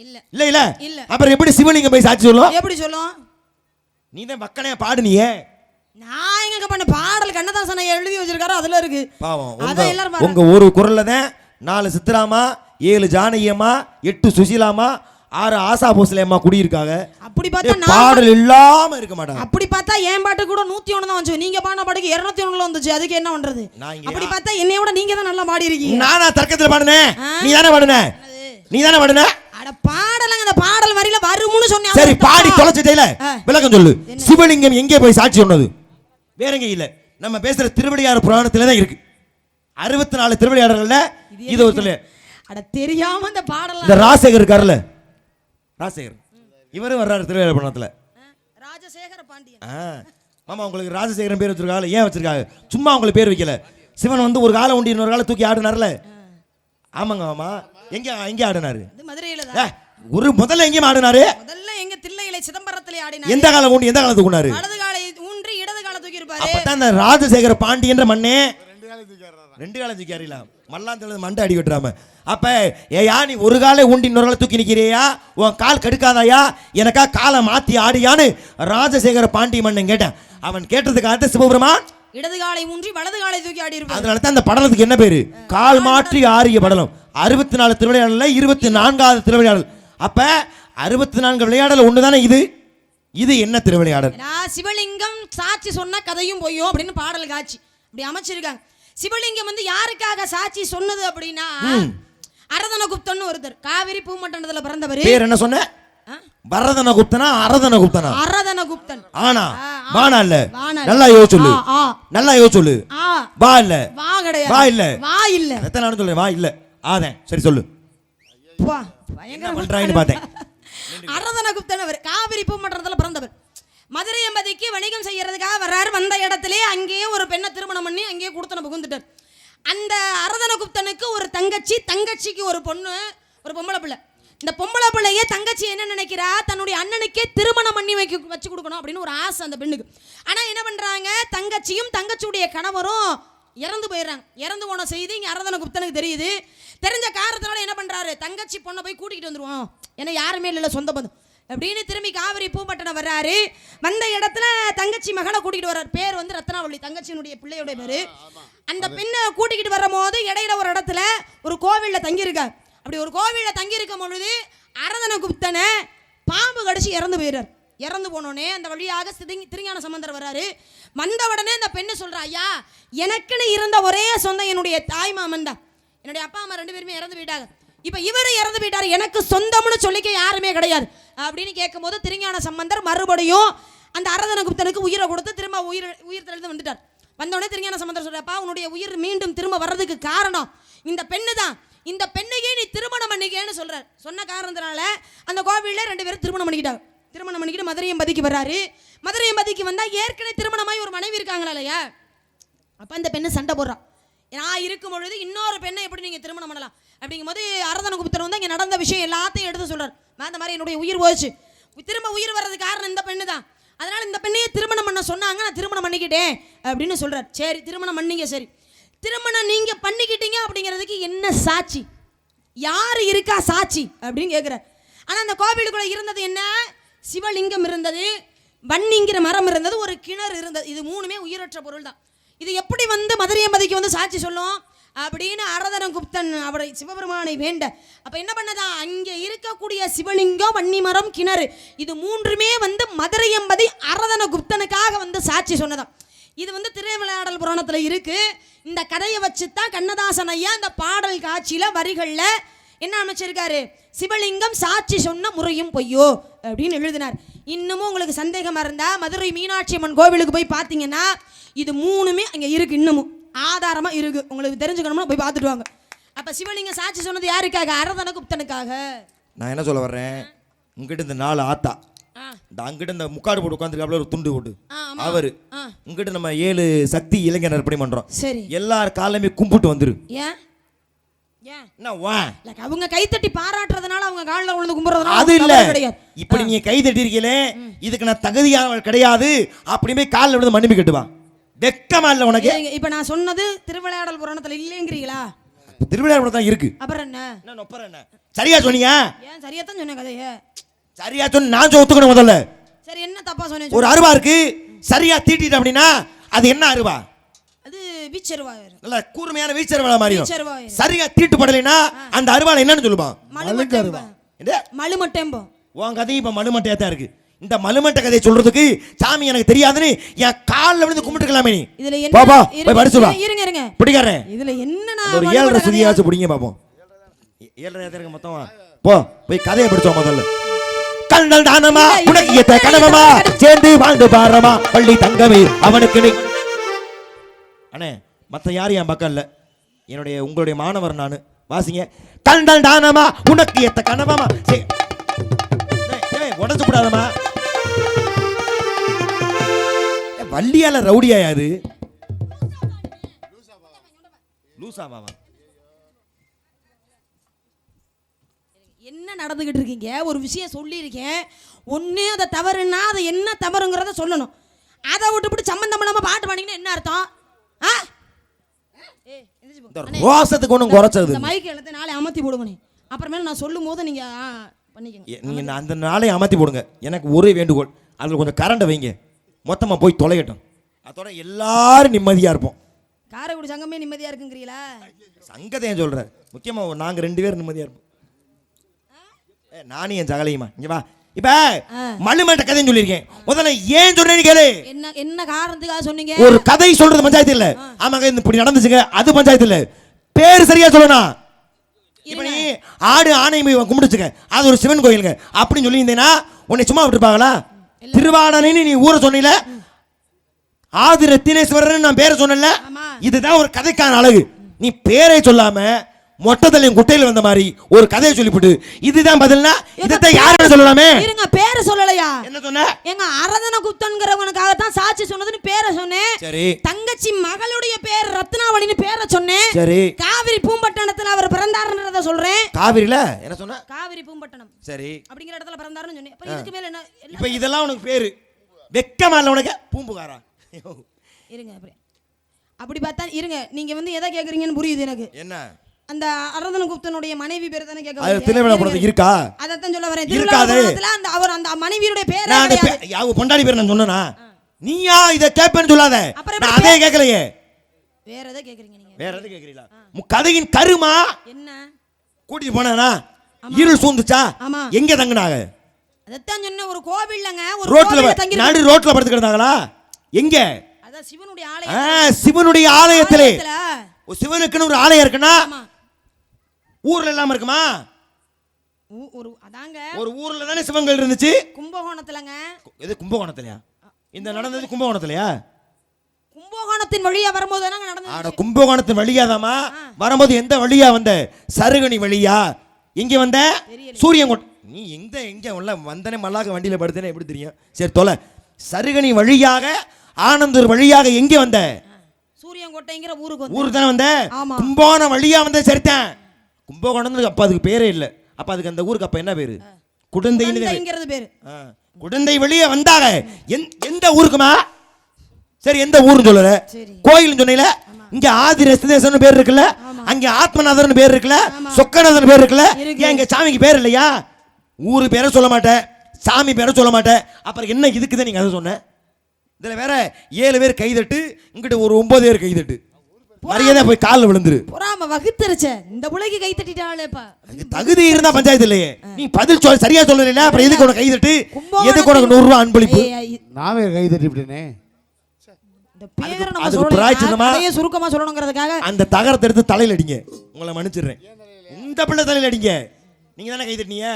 இல்ல இல்ல இல்ல. அப்புறம் எப்படி சிவலிங்கம் போய் சாட்சி சொல்லும்? எப்படி சொல்லும்? நீ தான் வக்கனையா பாடுனியே. நான் எங்க பண்ண பாடல் கண்ணதாசன் எழுதி வச்சிருக்காரு, அதுல இருக்கு. பாவம் உங்க ஒரு குரல்ல தான் 4 சித்ராமா, 7 ஜானகியம்மா, 8 சுசீலாமா, 6 ஆசா போஸ்லேம்மா குடியிருக்காங்க. அப்படி பார்த்தா பாடல் இல்லாம இருக்க மாட்டாங்க. அப்படி பார்த்தா என் பாட்டு கூட 101 தான் வந்துச்சு. நீங்க பாடின பாட்டுக்கு 201 வந்துச்சு. அதுக்கு என்ன பண்றது? அப்படி பார்த்தா என்னைய விட நீங்க தான் நல்லா பாடி இருக்கீங்க. நானா தர்க்கத்துல பாடுனேன், நீ தானே பாடுன? நீ தானே பாடுன? அட பாடலங்க, அந்த பாடல் வரியில வருமுன்னு சொன்னீங்க. சரி பாடி தொலைச்சிட்டேல, விளக்கம் சொல்லு. சிவலிங்கம் எங்கே போய் சாட்சி சொன்னது? வேறங்க இல்ல, நம்ம பேசுற திருவிளையாடல் புராணத்துல தான் இருக்கு. 64 திருவிளையாடல்ல இது ஒருத்தல. அட தெரியாம அந்த பாடல். இந்த ராஜசேகர் இருக்காருல, ராஜசேகர் இவரும் வர்றாரு திருவிளையாடல் புராணத்துல. ராஜசேகர பாண்டியன். மாமா உங்களுக்கு ராஜசேகரன் பேர் வச்சிருக்காங்க. ஏன் வச்சிருக்காங்க? சும்மா உங்களுக்கு பேர் வைக்கல. சிவன் வந்து ஒரு காலை உண்டி இன்னொரு காலை தூக்கி ஆடுனார்ல. ஆமாங்க மாமா. எங்க ஆடினாரு? மதுரையில தான். ஒரு முதல்ல எங்க ஆடினாரு? முதல்ல எங்க தில்லையில சிதம்பரத்திலே ஆடினாரு. எந்த காலை ஊண்டி எந்த காலை தூக்குனாரு? வலது காலை ஊன்றி இடது காலை தூக்கி இருப்பாரு. அப்பதான் அந்த ராஜசேகர பாண்டியன்ற மண்ணே 2 காலை தூக்கி அறியலாம். மல்லாந்தல மண்டை அடி விட்டுறாம. அப்ப ஏயா நீ ஒரு காலை ஊண்டி இன்னொரு காலை தூக்கி நிக்கிறியா? உன் கால் கடுக்காதாயா? எனக்கா காலை மாத்தி ஆடியான்னு ராஜசேகர பாண்டி மன்னன் கேட்டான். அவன் கேட்டதுக்காக சிவபெருமான் இடது காலை ஊன்றி வலது காலை தூக்கி ஆடி இருப்பாரு. அதனால தான் அந்த படலத்துக்கு என்ன பேரு? கால் மாற்றி ஆடிய படலம். 64 திருவிளையாடல்ல 24வது திருவிளையாடல். அப்ப 64 விளையாடல் ஒண்ணுதானே இது. இது என்ன திருவிளையாடல்? சிவலிங்கம் சாட்சி சொன்ன கதையும் பொய்யோ அப்படின்னு பாடல் காட்சி அப்படி அமைச்சிருக்காங்க. சிவலிங்கம் வந்து யாருக்காக சாட்சி சொன்னது அப்படின்னா, அரதனகுப்தன் ஒருத்தர் காவிரி பூமண்டலத்துல பிறந்தவர். பேர் என்ன சொன்ன? வரதனகுப்தனா அரதனகுப்தனா? அரதனகுப்தன். ஆனா வானா இல்ல. நல்லா யோசி சொல்லு. நல்லா யோசி சொல்லு. வா இல்ல. வா கிடையாது. வா இல்ல. வா இல்ல. எத்தனை நாள் சொல்றேன் வா இல்ல. ஆதேன் சரி சொல்லு. வா பயங்கர பண்றான்னு பார்த்தேன். அரதனகுப்தன் அவர் காவிரி பூமண்டலத்துல பிறந்தவர். மதுரை எம்பதிக்கு வணிகம் செய்யறதுக்காக வர்றாரு. வந்த இடத்திலே அங்கேயே ஒரு பெண்ணை திருமணம் பண்ணி அங்கேயே கொடுத்தன புகுந்துட்டார். அந்த அரதனகுப்தனுக்கு ஒரு தங்கச்சி, தங்கச்சிக்கு ஒரு பொண்ணு, ஒரு பொம்பளை பிள்ளை. இந்த பொம்பளை பிள்ளைய தங்கச்சி என்ன நினைக்கிறா, தன்னுடைய அண்ணனுக்கே திருமணம் பண்ணி வச்சு கொடுக்கணும் அப்படின்னு ஒரு ஆசை அந்த பெண்ணுக்கு. ஆனா என்ன பண்றாங்க, தங்கச்சியும் தங்கச்சியுடைய கணவரும் இறந்து போயிடுறாங்க. இறந்து போன செய்தி இங்க அரதனகுப்தனுக்கு தெரியுது. தெரிஞ்ச காரணத்தினால என்ன பண்றாரு, தங்கச்சி பொண்ணை போய் கூட்டிகிட்டு வந்துருவோம், ஏன்னா யாருமே இல்லை சொந்த பந்தம். அப்படின்னு திரும்பி காவிரி பூம்பட்டினம் வர்றாரு. வந்த இடத்துல தங்கச்சி மகளை கூட்டிகிட்டு வர்றாரு. பேர் வந்து ரத்னாவளி, தங்கச்சியினுடைய பிள்ளையோட பேரு. அந்த பெண்ணை கூட்டிக்கிட்டு வரும் போது இடையில ஒரு இடத்துல ஒரு கோவிலில் தங்கியிருக்கார். அப்படி ஒரு கோவிலில் தங்கியிருக்கும் பொழுது அரதன குப்தனை பாம்பு கடிச்சு இறந்து போயிடுறார். இறந்து போனோடனே அந்த வழியாக திருஞான சம்பந்தர் வர்றாரு. வந்த உடனே அந்த பெண்ணு சொல்றா, ஐயா எனக்குன்னு இருந்த ஒரே சொந்தம் என்னுடைய தாய் மாமன் தான். என்னுடைய அப்பா அம்மா 2 பேருமே இறந்து போயிட்டாங்க. இப்போ இவரு இறந்து போயிட்டாரு, எனக்கு சொந்தம்னு சொல்லிக்க யாருமே கிடையாது அப்படின்னு கேட்கும்போது திருஞான சம்பந்தர் மறுபடியும் அந்த அரதன குப்தனுக்கு உயிரை கொடுத்து திரும்ப உயிர் தெளிந்து வந்துட்டார். வந்தோடனே திருஞான சம்பந்தர் சொல்றப்பா, உன்னுடைய உயிர் மீண்டும் திரும்ப வர்றதுக்கு காரணம் இந்த பெண்ணு தான். இந்த பெண்ணையே நீ திருமணம் பண்ணிக்கேன்னு சொல்றார். சொன்ன காரணத்தினால அந்த கோவிலில் 2 பேரும் திருமணம் பண்ணிக்கிட்டாங்க. திருமணம் பண்ணிக்கிட்டு மதுரையம்பதிக்கு வர்றாரு. மதுரையம்பதிக்கு வந்தா ஏற்கனவே திருமணமாய் ஒரு மனைவி இருக்காங்களா இல்லையா? அப்ப அந்த பெண்ணு சண்டை போடுறான், நான் இருக்கும் பொழுது இன்னொரு பெண்ணை எப்படி நீங்க திருமணம் பண்ணலாம் அப்படிங்கும் போது அரதன குப்தர் வந்து இங்க நடந்த விஷயம் எல்லாத்தையும் எடுத்து சொல்றாரு. அந்த மாதிரி என்னுடைய உயிர் போச்சு, திரும்ப உயிர் வர்றதுக்கு காரணம் இந்த பெண்ணு தான், அதனால இந்த பெண்ணையே திருமணம் பண்ண சொன்னாங்க, நான் திருமணம் பண்ணிக்கிட்டேன் அப்படின்னு சொல்றாரு. சரி திருமணம் பண்ணீங்க, சரி திருமணம் நீங்க பண்ணிக்கிட்டீங்க அப்படிங்கிறதுக்கு என்ன சாட்சி, யாரு இருக்கா சாட்சி அப்படின்னு கேட்கிறார். ஆனா அந்த கோவிலுக்குள்ள இருந்தது என்ன, சிவலிங்கம் இருந்தது, வன்னிங்கிற மரம் இருந்தது, ஒரு கிணறு இருந்தது. இது 3மே உயிரற்ற பொருள் தான். இது எப்படி வந்து மதுரையம்பதிக்கு வந்து சாட்சி சொல்லும் அப்படின்னு அரதன குப்தன் அவரை சிவபெருமானை வேண்ட. அப்ப என்ன பண்ணதா, அங்க இருக்கக்கூடிய சிவலிங்கம், வன்னி மரம், கிணறு, இது 3மே வந்து மதுரையம்பதி அரதன குப்தனுக்காக வந்து சாட்சி சொன்னதாம். இது வந்து திருவிளையாடல் புராணத்துல இருக்கு. இந்த கதையை வச்சுதான் கண்ணதாசன் ஐயா இந்த பாடல் காட்சியில வரிகள்ல என்ன அமைச்சிருக்காரு, சிவலிங்கம் சாட்சி சொன்ன முறையும் பொய்யோ அப்படின்னு எழுதினார். இன்னமும் உங்களுக்கு சந்தேகமா இருந்தா மதுரை மீனாட்சி அம்மன் கோவிலுக்கு போய் பார்த்தீங்கன்னா இது 3மே அங்க இருக்கு, இன்னமும் ஆதாரமா இருக்கு. உங்களுக்கு தெரிஞ்சுக்கணும்னா போய் பார்த்துட்டு வாங்க. அப்ப சிவலிங்கம் சாட்சி சொன்னது யாருக்காக, அரதன குப்தனுக்காக. நான் என்ன சொல்ல வர்றேன், உங்ககிட்ட இந்த 4 ஆத்தா, இந்த அங்கிட்ட இந்த முக்காடு போட்டு உட்காந்துருக்காப்புல ஒரு துண்டு போட்டு அவரு, உங்ககிட்ட நம்ம 7 சக்தி இளைஞர் நற்பணி பண்றோம். சரி எல்லார் காலையுமே கும்பிட்டு வந்துரு. ஏன் என்ன அவங்க கைத்தட்டி பாராட்டுறதுனால அவங்க காலில் விழுந்து கும்பிடுறதுனால அது இல்ல, இப்படி நீங்க கை தட்டி இருக்கீங்களே இதுக்கு நான் தகுதியானவள் கிடையாது அப்படின்னு காலில் விழுந்து மன்னிப்பு கேட்டுவா. வெக்கமா இல்ல உனக்கு? இப்ப நான் சொன்னது திருவிளையாடல் புராணத்துல இல்லைங்கிறீங்களா? திருவிளையாடல் தான் இருக்கு. அப்புறம் என்ன என்ன சரியா சொன்னீங்க? ஏன் சரியா தான் சொன்ன கதைய சரியா சொன்ன, நான் ஒத்துக்கணும் முதல்ல. சரி என்ன தப்பா சொன்னேன்? ஒரு அருவா இருக்கு, சரியா தீட்டிட்ட அப்படின்னா அது என்ன அருவா? அது வீச்சருவா, நல்ல கூர்மையான வீச்சருவா மாதிரி. சரியா தீட்டு படலைன்னா அந்த அருவால என்னன்னு சொல்லுவான்? மலுமட்டேம்போ. உன் கதை இப்ப மலுமட்டையா தான் இருக்கு. இந்த மலுமட்டை கதையை சொல்றதுக்கு சாமி எனக்கு தெரியாதுன்னு என் காலில் விழுந்து கும்பிட்டுக்கலாமே நீ. இதுல பாப்பா போய் படிச்சு வா. இருங்க பிடிக்காரே, இதுல என்னன்னா ஒரு 7.5 சுதியாச்சு பிடிங்க பாப்போம். 7.5 இருக்கு மொத்தமா. போ போய் கதையை படிச்சோம் முதல்ல. கண்ணல் தானமா உனக்கு ஏத்த கனவமா சேர்ந்து வாழ்ந்து பாரமா பள்ளி தங்கமே அவனுக்கு நீ. அண்ணே மத்த யாரும் என் பக்கம் இல்ல, என்னுடைய உங்களுடைய மாணவர் நானு. வாசிங்க. கண்ணல் தானமா உனக்கு ஏத்த கனவமா உடச்சு கூடாதமா. வள்ளியால ரவுடியா யாரு? லூசாவா? என்ன நடந்துகிட்டு இருக்கீங்க? ஒரு விஷயம் சொல்லியிருக்கேன், ஒன்று அதை தவறுன்னா அதை என்ன தவறுங்கிறத சொல்லணும். அதை விட்டுவிட்டு சம்மந்தம் பண்ணாமல் பாட்டு பாடிங்கன்னா என்ன அர்த்தம்? ரோசத்துக்கு ஒன்றும் குறைச்சது. இந்த மைக்கு எழுத்து நாளை அமர்த்தி போடுங்க, அப்புறமேல நான் சொல்லும் போது நீங்கள் பண்ணிக்கங்க. நீங்கள் அந்த நாளை அமர்த்தி போடுங்க. எனக்கு ஒரே வேண்டுகோள், அதில் கொஞ்சம் கரண்டை வைங்க, மொத்தமாக போய் தொலைகட்டும். அதோட எல்லாரும் நிம்மதியாக இருப்போம். காரைக்குடி சங்கமே நிம்மதியாக இருக்குங்கிறீங்களா? சங்கத்தை ஏன் சொல்கிறேன், முக்கியமாக நாங்கள் 2 பேரும் நிம்மதியாக இருப்போம். நானும் என் சகலையுமா இங்கே வா. இப்ப மலுமட்ட கதைன்னு சொல்லியிருக்கேன், முதல்ல ஏன் சொன்னேன்னு கேளு. என்ன காரணத்துக்காக சொன்னீங்க? ஒரு கதை சொல்றது பஞ்சாயத்து இல்ல. ஆமாங்க இப்படி நடந்துச்சுங்க, அது பஞ்சாயத்து இல்ல. பேர் சரியா சொல்லணும். இப்ப நீ ஆடு ஆணை கும்பிடுச்சுங்க, அது ஒரு சிவன் கோயிலுங்க அப்படின்னு சொல்லியிருந்தேன்னா உன்னை சும்மா விட்டுருப்பாங்களா? திருவாடனைன்னு நீ ஊரை சொன்னீல, ஆதி ரத்தினேஸ்வரர் நான் பேரை சொன்னல, இதுதான் ஒரு கதைக்கான அழகு. நீ பேரை சொல்லாம மொட்டத்தலையும் குட்டையில வந்த மாதிரி ஒரு கதையை சொல்லிவிட்டு இதுதான் பதில்னா இதை யாரும் சொல்லலாமே. இருங்க, பேரை சொல்லலையா? என்ன சொன்ன? எங்க அரதன குப்தன்கிறவனுக்காக தான் சாட்சி சொன்னதுன்னு பேரை சொன்னேன். சரி. தங்கச்சி மகளுடைய பேர் ரத்னாவளின்னு பேரை சொன்னேன். சரி. காவிரி பூம்பட்டணத்துல அவர் பிறந்தாருன்றத சொல்றேன். காவிரில என்ன சொன்ன? காவிரி பூம்பட்டணம். சரி. அப்படிங்கிற இடத்துல பிறந்தாருன்னு சொன்னேன். அப்ப இதுக்கு மேல என்ன? இப்ப இதெல்லாம் உனக்கு பேரு வெக்கமா இல்ல உனக்கு? பூம்புகாரா? இருங்க அப்படி பார்த்தா இருங்க, நீங்க வந்து எதை கேக்குறீங்கன்னு புரியுது எனக்கு. என்ன அந்த அரதனகுப்தனுடைய மனைவி பேர் தானே கேட்க அது திருவிழாபுரத்துக்கு இருக்கா? அதான் சொல்ல வரேன். இருக்காது. திருவிழாபுரத்துல அந்த அவர் அந்த மனைவியுடைய பேர் நான் அந்த பொண்டாடி பேர் நான் சொன்னேனா? நீயா இத கேப்பேன்னு சொல்லாத. நான் அதே கேட்கலையே. வேற எதை கேக்குறீங்க நீங்க? வேற எதை கேக்குறீங்களா? கதையின் கருமா என்ன? கூட்டிட்டு போனானா? இருள் சூழ்ந்துச்சா? ஆமா. எங்க தங்குனாங்க? அதத்தான் சொன்ன ஒரு கோவில்லங்க, ஒரு ரோட்ல கோவில்ல தங்கி நடு ரோட்ல படுத்து கிடந்தாங்களா? எங்க? அதான் சிவனுடைய ஆலயம். சிவனுடைய ஆலயத்திலே. சிவனுக்குன்னு ஒரு ஆலயம் இருக்குன்னா ஊர்ல எல்லாம் இருக்குமா? ஒரு அதாங்க ஒரு ஊர்ல தானே சிவங்கள் இருந்துச்சு. கும்பகோணத்துலங்க. இது கும்பகோணத்துலயா? இந்த நடந்தது கும்பகோணத்துலயா? கும்பகோணத்தின் வழியா வரும்போது தானங்க நடந்தது. ஆட கும்பகோணத்தின் வழியாதாமா வரும்போது எந்த வழியா வந்த? சருகணி வழியா? எங்க வந்த? சூரியங்கோட்டை. நீ எங்க உள்ள வந்தனே மல்லாக்க வண்டியில படுத்தனே எப்படி தெரியும்? சரி தொலை. சருகணி வழியாக ஆனந்தூர் வழியாக எங்க வந்த? சூரியங்கோட்டைங்கிற ஊருக்கு வந்த. ஊருக்கு தானே வந்த? கும்பகோணம் வழியா வந்த சரிதான். கும்பகோணம் அப்ப அதுக்கு பேரே இல்ல. அப்ப அதுக்கு அந்த ஊருக்கு அப்ப என்ன பேரு? குடந்தைங்கிறது பேரு. குடந்தை வழியா வந்தாங்க. எந்த ஊருக்குமா? சரி எந்த ஊருன்னு சொல்லல. கோயில்னு சொன்னீல. இங்க ஆதி ரஸ்தேசன் பேர் இருக்குல்ல, அங்க ஆத்மநாதர்னு பேர் இருக்குல்ல, சொக்கநாதன் பேர் இருக்குல்ல. ஏன் இங்க சாமிக்கு பேர் இல்லையா? ஊரு பேரை சொல்ல மாட்டேன், சாமி பேரை சொல்ல மாட்டேன். அப்புறம் என்ன இதுக்குதான் நீங்க அதை சொன்ன? இதுல வேற 7 பேர் கைதட்டு, இங்கிட்ட ஒரு 9 பேர் கைதட்டு. மரியாதை போய் காலில் விழுந்துரு. பொறாம வகுத்துருச்ச இந்த புலைக்கு கை தட்டிட்டாளேப்பா. தகுதி இருந்தா பஞ்சாயத்து இல்லையே. நீ பதில் சரியா சொல்லல. அப்புறம் எதுக்கு உனக்கு கைதட்டு? எதுக்கு உனக்கு 100 ரூபாய் அன்பளிப்பு? நாவே கைதட்டி விட்டேனே. இந்த பேரை நம்ம சொல்லணும். அதையே சுருக்கமா சொல்லணும்ங்கிறதுக்காக அந்த தகரத்தை எடுத்து தலையில அடிங்க. உங்களை மன்னிச்சிடுறேன். இந்த பிள்ளை தலையில அடிங்க. நீங்க தானே கைதட்டினீங்க.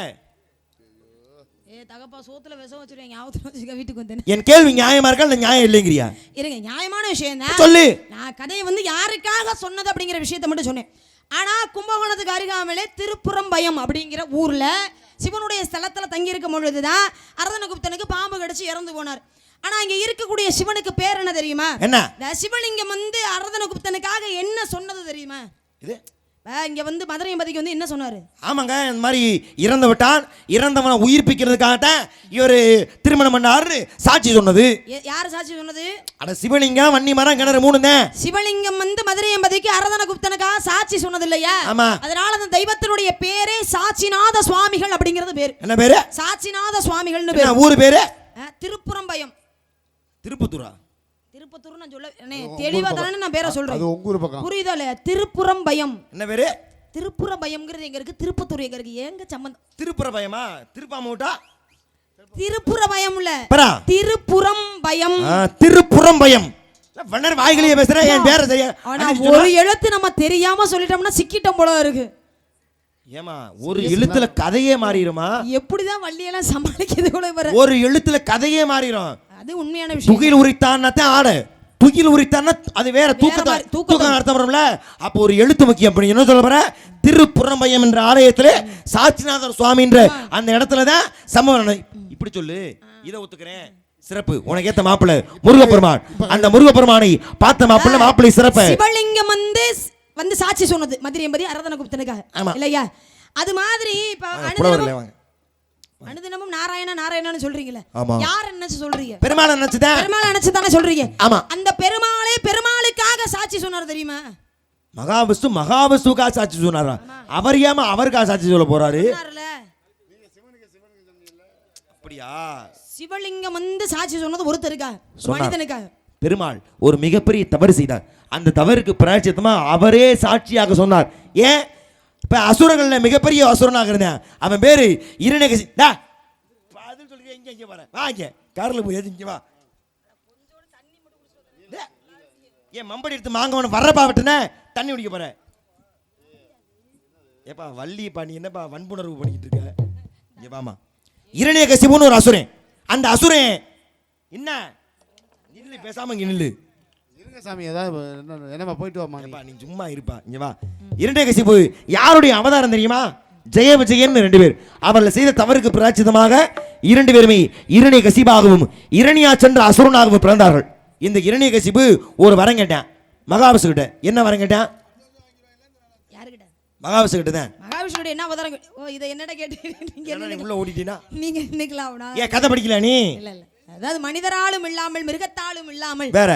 தகப்பா சோத்துல விஷம் வச்சிருக்கேன், ஞாபகத்துல வச்சுக்க. வீட்டுக்கு வந்தேன். என் கேள்வி நியாயமா இருக்கா இல்ல நியாயம் இல்லைங்கிறியா? இருங்க, நியாயமான விஷயம் தான் சொல்லு. நான் கதையை வந்து யாருக்காக சொன்னது அப்படிங்கிற விஷயத்தை மட்டும் சொன்னேன். ஆனா கும்பகோணத்துக்கு அருகாமலே திருப்புறம்பயம் அப்படிங்கிற ஊர்ல சிவனுடைய ஸ்தலத்துல தங்கி இருக்கும் பொழுதுதான் அரதனகுப்தனுக்கு பாம்பு கடிச்சு இறந்து போனார். ஆனா இங்க இருக்கக்கூடிய சிவனுக்கு பேர் என்ன தெரியுமா? என்ன? சிவலிங்கம் வந்து அரதனகுப்தனுக்காக என்ன சொன்னது தெரியுமா? இது இங்க வந்து மதுரையம்பதிக்கு வந்து என்ன சொன்னாரு? ஆமாங்க, இந்த மாதிரி இறந்து விட்டான், இறந்தவனை உயிர்ப்பிக்கிறதுக்காகத்தான் இவர் திருமணம் பண்ணாரு சாட்சி சொன்னது. யாரு சாட்சி சொன்னது? அட சிவலிங்கம், வன்னி மரம், கிணறு 3 தான். சிவலிங்கம் வந்து மதுரையம்பதிக்கு அரதனகுப்தனுக்காக சாட்சி சொன்னது இல்லையா? ஆமா. அதனால அந்த தெய்வத்தினுடைய பேரே சாட்சிநாத சுவாமிகள் அப்படிங்கிறது பேரு. என்ன பேரு? சாட்சிநாத சுவாமிகள்னு பேரு. ஊரு பேரு திருப்புறம்பயம். திருப்பத்தூரா? திருப்பத்தூர் நான் சொல்ல தெளிவா தானே நான் பேரை சொல்றேன். அது உங்க ஊர் பக்கம். புரியுதா இல்லையா? திருப்புறம்பயம். என்ன பேரு? திருப்புறம்பயம்ங்கிறது எங்க இருக்கு? திருப்பத்தூர் எங்க இருக்கு? ஏங்க சம்பந்தம்? திருப்புறம்பயமா? திருப்பாமூட்டா? திருப்புறம்பயம் இல்ல, திருப்புறம்பயம். திருப்புறம்பயம். வண்ணர் வாய்களையே பேசுற. என் பேரை சரியா? ஆனா ஒரு எழுத்து நம்ம தெரியாம சொல்லிட்டோம்னா சிக்கிட்டோம் போல இருக்கு. ஏமா ஒரு எழுத்துல கதையே மாறிடுமா? எப்படிதான் வள்ளியெல்லாம் சமாளிக்கிறது கூட பாரு. ஒரு எழுத்துல கதையே மாறிடும். அது உண்மையான விஷயம். துகில் உரித்தான்னா ஆடு, துகில் உரித்தான்னா அது வேற. தூக்கம் அர்த்தம் வரும்ல. அப்போ ஒரு எழுத்து முக்கியம். அப்படி என்ன சொல்ல போற? திருப்புறம்பயம் என்ற ஆலயத்துல சாட்சிநாதர் சுவாமி என்ற அந்த இடத்துலதான் சம்பவம். இப்படி சொல்லு, இதை ஒத்துக்கிறேன். சிறப்பு. உனக்கு ஏத்த மாப்பிள்ளை முருகப்பெருமான். அந்த முருகப்பெருமானை பார்த்த மாப்பிள்ளை சிறப்பு. சிவலிங்கம் வந்து சாட்சி சொன்னது மதுரையம்பதி அரதனகுப்தனுக்காக இல்லையா? அது மாதிரி இப்ப அனுதினமும் நாராயணா நாராயணான்னு சொல்றீங்கல்ல, யார் நினைச்சு சொல்றீங்க? பெருமாளை நினைச்சுதான். பெருமாளை நினைச்சு தானே சொல்றீங்க. ஆமா. அந்த பெருமாளே பெருமாளுக்காக சாட்சி சொன்னார் தெரியுமா? மகாவிஷ்ணுக்காக சாட்சி சொன்னாரா? அவர் ஏமா அவருக்காக சாட்சி சொல்ல போறாரு? அப்படியா? சிவலிங்கம் வந்து சாட்சி சொன்னது ஒருத்தருக்காக, மனிதனுக்காக. பெருமாள் ஒரு மிகப்பெரிய தவறு செய்தார். அந்த தவறுக்கு பிராயச்சித்தமா அவரே சாட்சியாக சொன்னார். ஏன்? இப்ப அசுரங்கள்ல மிகப்பெரிய அசுரனாக இருந்தேன். அவன் பேரு இரணியகசி. சொல்றீங்க இங்க இங்க வர வாங்க, கார்ல போய் இங்க வா. ஏன் மம்படி எடுத்து மாங்கவன வர்றப்பா விட்டுன தண்ணி குடிக்க போற? ஏப்பா வள்ளிப்பா, நீ என்னப்பா வன்புணர்வு பண்ணிக்கிட்டு இருக்க? இங்க வாமா. இரணியகசிபுன்னு ஒரு அசுரன். அந்த அசுரன் என்ன நில்லு, பேசாம இங்க நில்லு. சாமி ஏதாவது என்னமா போயிட்டு வாமா. நீ சும்மா இருப்பா. இங்க வா. இரணியகசிபு யாருடைய அவதாரம் தெரியுமா? ஜெய விஜயன் 2 பேர். அவர்கள் செய்த தவறுக்கு பிராயச்சித்தமாக 2 பேருமே இரணியகசிபாகவும் இரணியாச்சென்ற அசுரனாகவும் பிறந்தார்கள். இந்த இரணியகசிபு ஒரு வரம் கேட்டான் மகாவிஷ்ணு கிட்ட. என்ன வரம் கேட்டான்? யாருகிட்ட? மகாவிஷ்ணு கிட்ட தான். மகாவிஷ்ணுடைய என்ன அவதாரம்? ஓ, இத என்னடா கேட்டு நீங்க உள்ள ஓடிட்டீனா? நீங்க நிக்கலாம். ஏன் கதை படிக்கல நீ? இல்ல இல்ல. அதாவது மனிதராலும் இல்லாமல் மிருகத்தாலும் இல்லாமல் வேற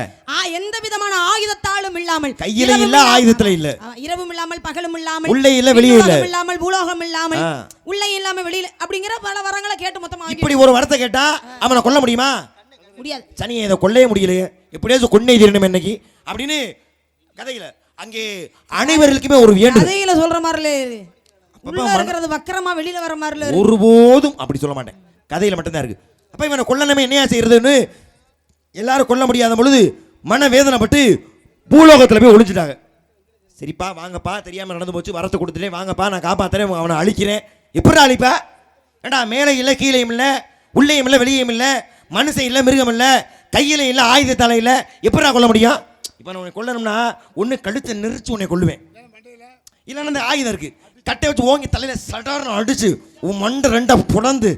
எந்த விதமான ஆயுதத்தாலும் இல்லாமல் கையில இல்ல ஆயுதத்துல இல்ல இரவும் இல்லாமல் பகலும் இல்லாமல் உள்ளே இல்ல வெளியே இல்ல இல்லாமல் பூலோகம் இல்லாமல் உள்ளே இல்லாம வெளியில அப்படிங்கிற பல வரங்களை கேட்டு மொத்தமா இப்படி ஒரு வரத்தை கேட்டா அவனை கொல்ல முடியுமா? முடியாது. சனியை இதை கொல்லையே முடியலையே, எப்படியாச்சும் கொன்னே தீரணும் இன்னைக்கு அப்படின்னு கதையில அங்கே அனைவருக்குமே ஒரு வேண்டுதல். கதையில சொல்ற மாதிரி உள்ள இருக்கிறது வக்கரமா வெளியில வர மாதிரி ஒருபோதும் அப்படி சொல்ல மாட்டேன், கதையில மட்டும்தான் இருக்கு. அப்ப இவனை கொல்லணுமே என்னையா செய்யறதுன்னு எல்லாரும் கொல்ல முடியாத பொழுது மன வேதனைப்பட்டு பூலோகத்துல போய் ஒளிஞ்சிட்டாங்க. சரிப்பா வாங்கப்பா, தெரியாம நடந்து போச்சு, வரத்தை கொடுத்துட்டேன், வாங்கப்பா நான் காப்பாத்துறேன், அவனை அழிக்கிறேன். எப்படி அழிப்பா? ஏண்டா மேலே இல்லை கீழையும் இல்லை, உள்ளேயும் இல்லை வெளியும் இல்லை, மனுஷன் இல்லை மிருகம் இல்லை, கையில இல்லை ஆயுத தலை இல்லை, எப்படா கொல்ல முடியும்? இப்போ நான் உன்னை கொல்லணும்னா ஒன்று கழுத்தை நெரிச்சு உன்னை கொல்லுவேன், இல்லைன்னா அந்த ஆயுதம் இருக்கு கட்டை வச்சு ஓங்கி தலையில சடார்னு அடிச்சு உன் மண்டை ரெண்டா புடந்து.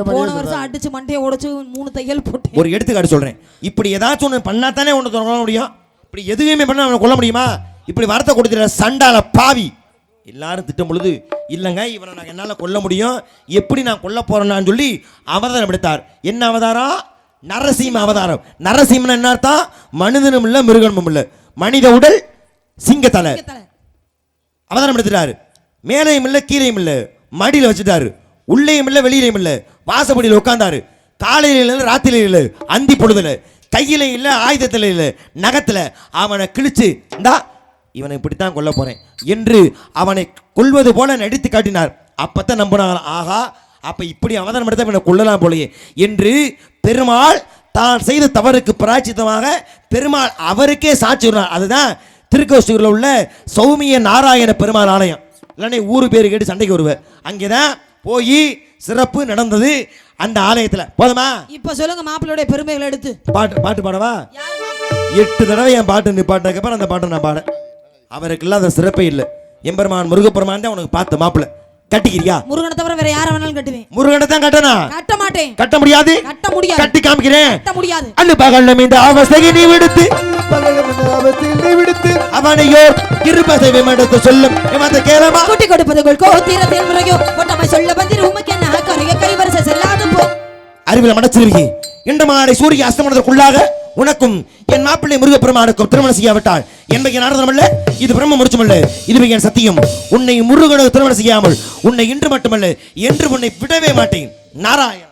போன வருஷம் அடிச்சு மண்டையை உடைச்சு 3 தையல் போட்டு. ஒரு எடுத்துக்காட்டு சொல்றேன், இப்படி ஏதாச்சும் ஒன்று பண்ணா தானே ஒன்று கொல்ல முடியும். இப்படி எதுவுமே பண்ண அவனை கொல்ல முடியுமா? இப்படி வார்த்தை கொடுத்துற சண்டால பாவி எல்லாரும் திட்டும் பொழுது இல்லைங்க இவனை நான் என்னால் கொல்ல முடியும், எப்படி நான் கொல்ல போறேன்னு சொல்லி அவதாரம் எடுத்தார். என்ன அவதாரம்? நரசிம்ம அவதாரம். நரசிம்மன் என்ன அர்த்தம்? மனிதனும் இல்லை மிருகனும் இல்லை, மனித உடல் சிங்கத்தலை அவதாரம் எடுத்துட்டாரு. மேலையும் இல்லை கீழையும் இல்லை, மடியில் வச்சுட்டாரு, உள்ளேயும் இல்லை வெளியிலையும் இல்லை, வாசப்படியில் உட்கார்ந்தாரு. காலையில இல்லை ராத்திரியில இல்லை, அந்தி பொழுதுல, கையில இல்லை ஆயுதத்தில் இல்லை, நகத்துல அவனை கிழிச்சு இந்தா இவனை இப்படித்தான் கொல்ல போறேன் என்று அவனை கொல்வது போல நடித்து காட்டினார். அப்பத்தான் நம்பினாங்க, ஆகா அப்ப இப்படி அவதாரம் எடுத்த இவனை கொல்லலாம் போலையே என்று பெருமாள் தான் செய்த தவறுக்கு பிராய்ச்சித்தமாக பெருமாள் அவருக்கே சாட்சி விடுறார். அதுதான் திருக்கோஷ்டியூரில் உள்ள சௌமிய நாராயண பெருமாள் ஆலயம். இல்லைன்னா ஊரு பேரு கேட்டு சண்டைக்கு வருவேன், அங்கேதான் போய் சிறப்பு நடந்தது அந்த ஆலயத்துல. போதுமா? இப்ப சொல்லுங்க மாப்பிள்ளையோட பெருமைகளை எடுத்து பாட்டு பாடவா? 8 தடவை என் பாட்டு நிப்பாட்டதுக்கு அப்புறம் அந்த பாட்டை நான் பாட. அவருக்கு இல்லாத சிறப்பே இல்லை. எம்பெருமான் முருகப்பெருமான் தான் உனக்கு பார்த்த மாப்பிள்ளை. கட்டிக்கிறியா? முருகனை தவிர வேற யாரை வேணாலும் கட்டுவேன். முருகனை தான் கட்டனா? கட்ட மாட்டேன். கட்ட முடியாது. கட்ட முடியாது. கட்டி காமிக்கிறேன். கட்ட முடியாது. அன்னு பகல்ல இந்த அவஸ்தையை நீ விடுத்து அவனையோ கிருபை விமடுத்து சொல்லும் இவன் கேளமா குட்டி கொடுப்பதுக்குள் கோத்திரத்தில் முறையோ ஒட்டமை சொல்ல வந்திரு உமக்கு என்ன கரைய கைவரிசை செல்லாது போ. அறிவில் மடச்சிருக்கி இன்று மாலை சூரிய அஸ்தமனத்திற்குள்ளாக உனக்கும் என் மாப்பிள்ளை முருகப்பெருமானுக்கும் திருமணம் செய்யாவிட்டால் என்பது நாரதம் அல்ல, இது பிரம்ம முடிச்சுமல்ல, இது என் சத்தியம். உன்னை முருகனுக்கு திருமணம் செய்யாமல் உன்னை இன்று மட்டுமல்ல என்று உன்னை விடவே மாட்டேன். நாராயண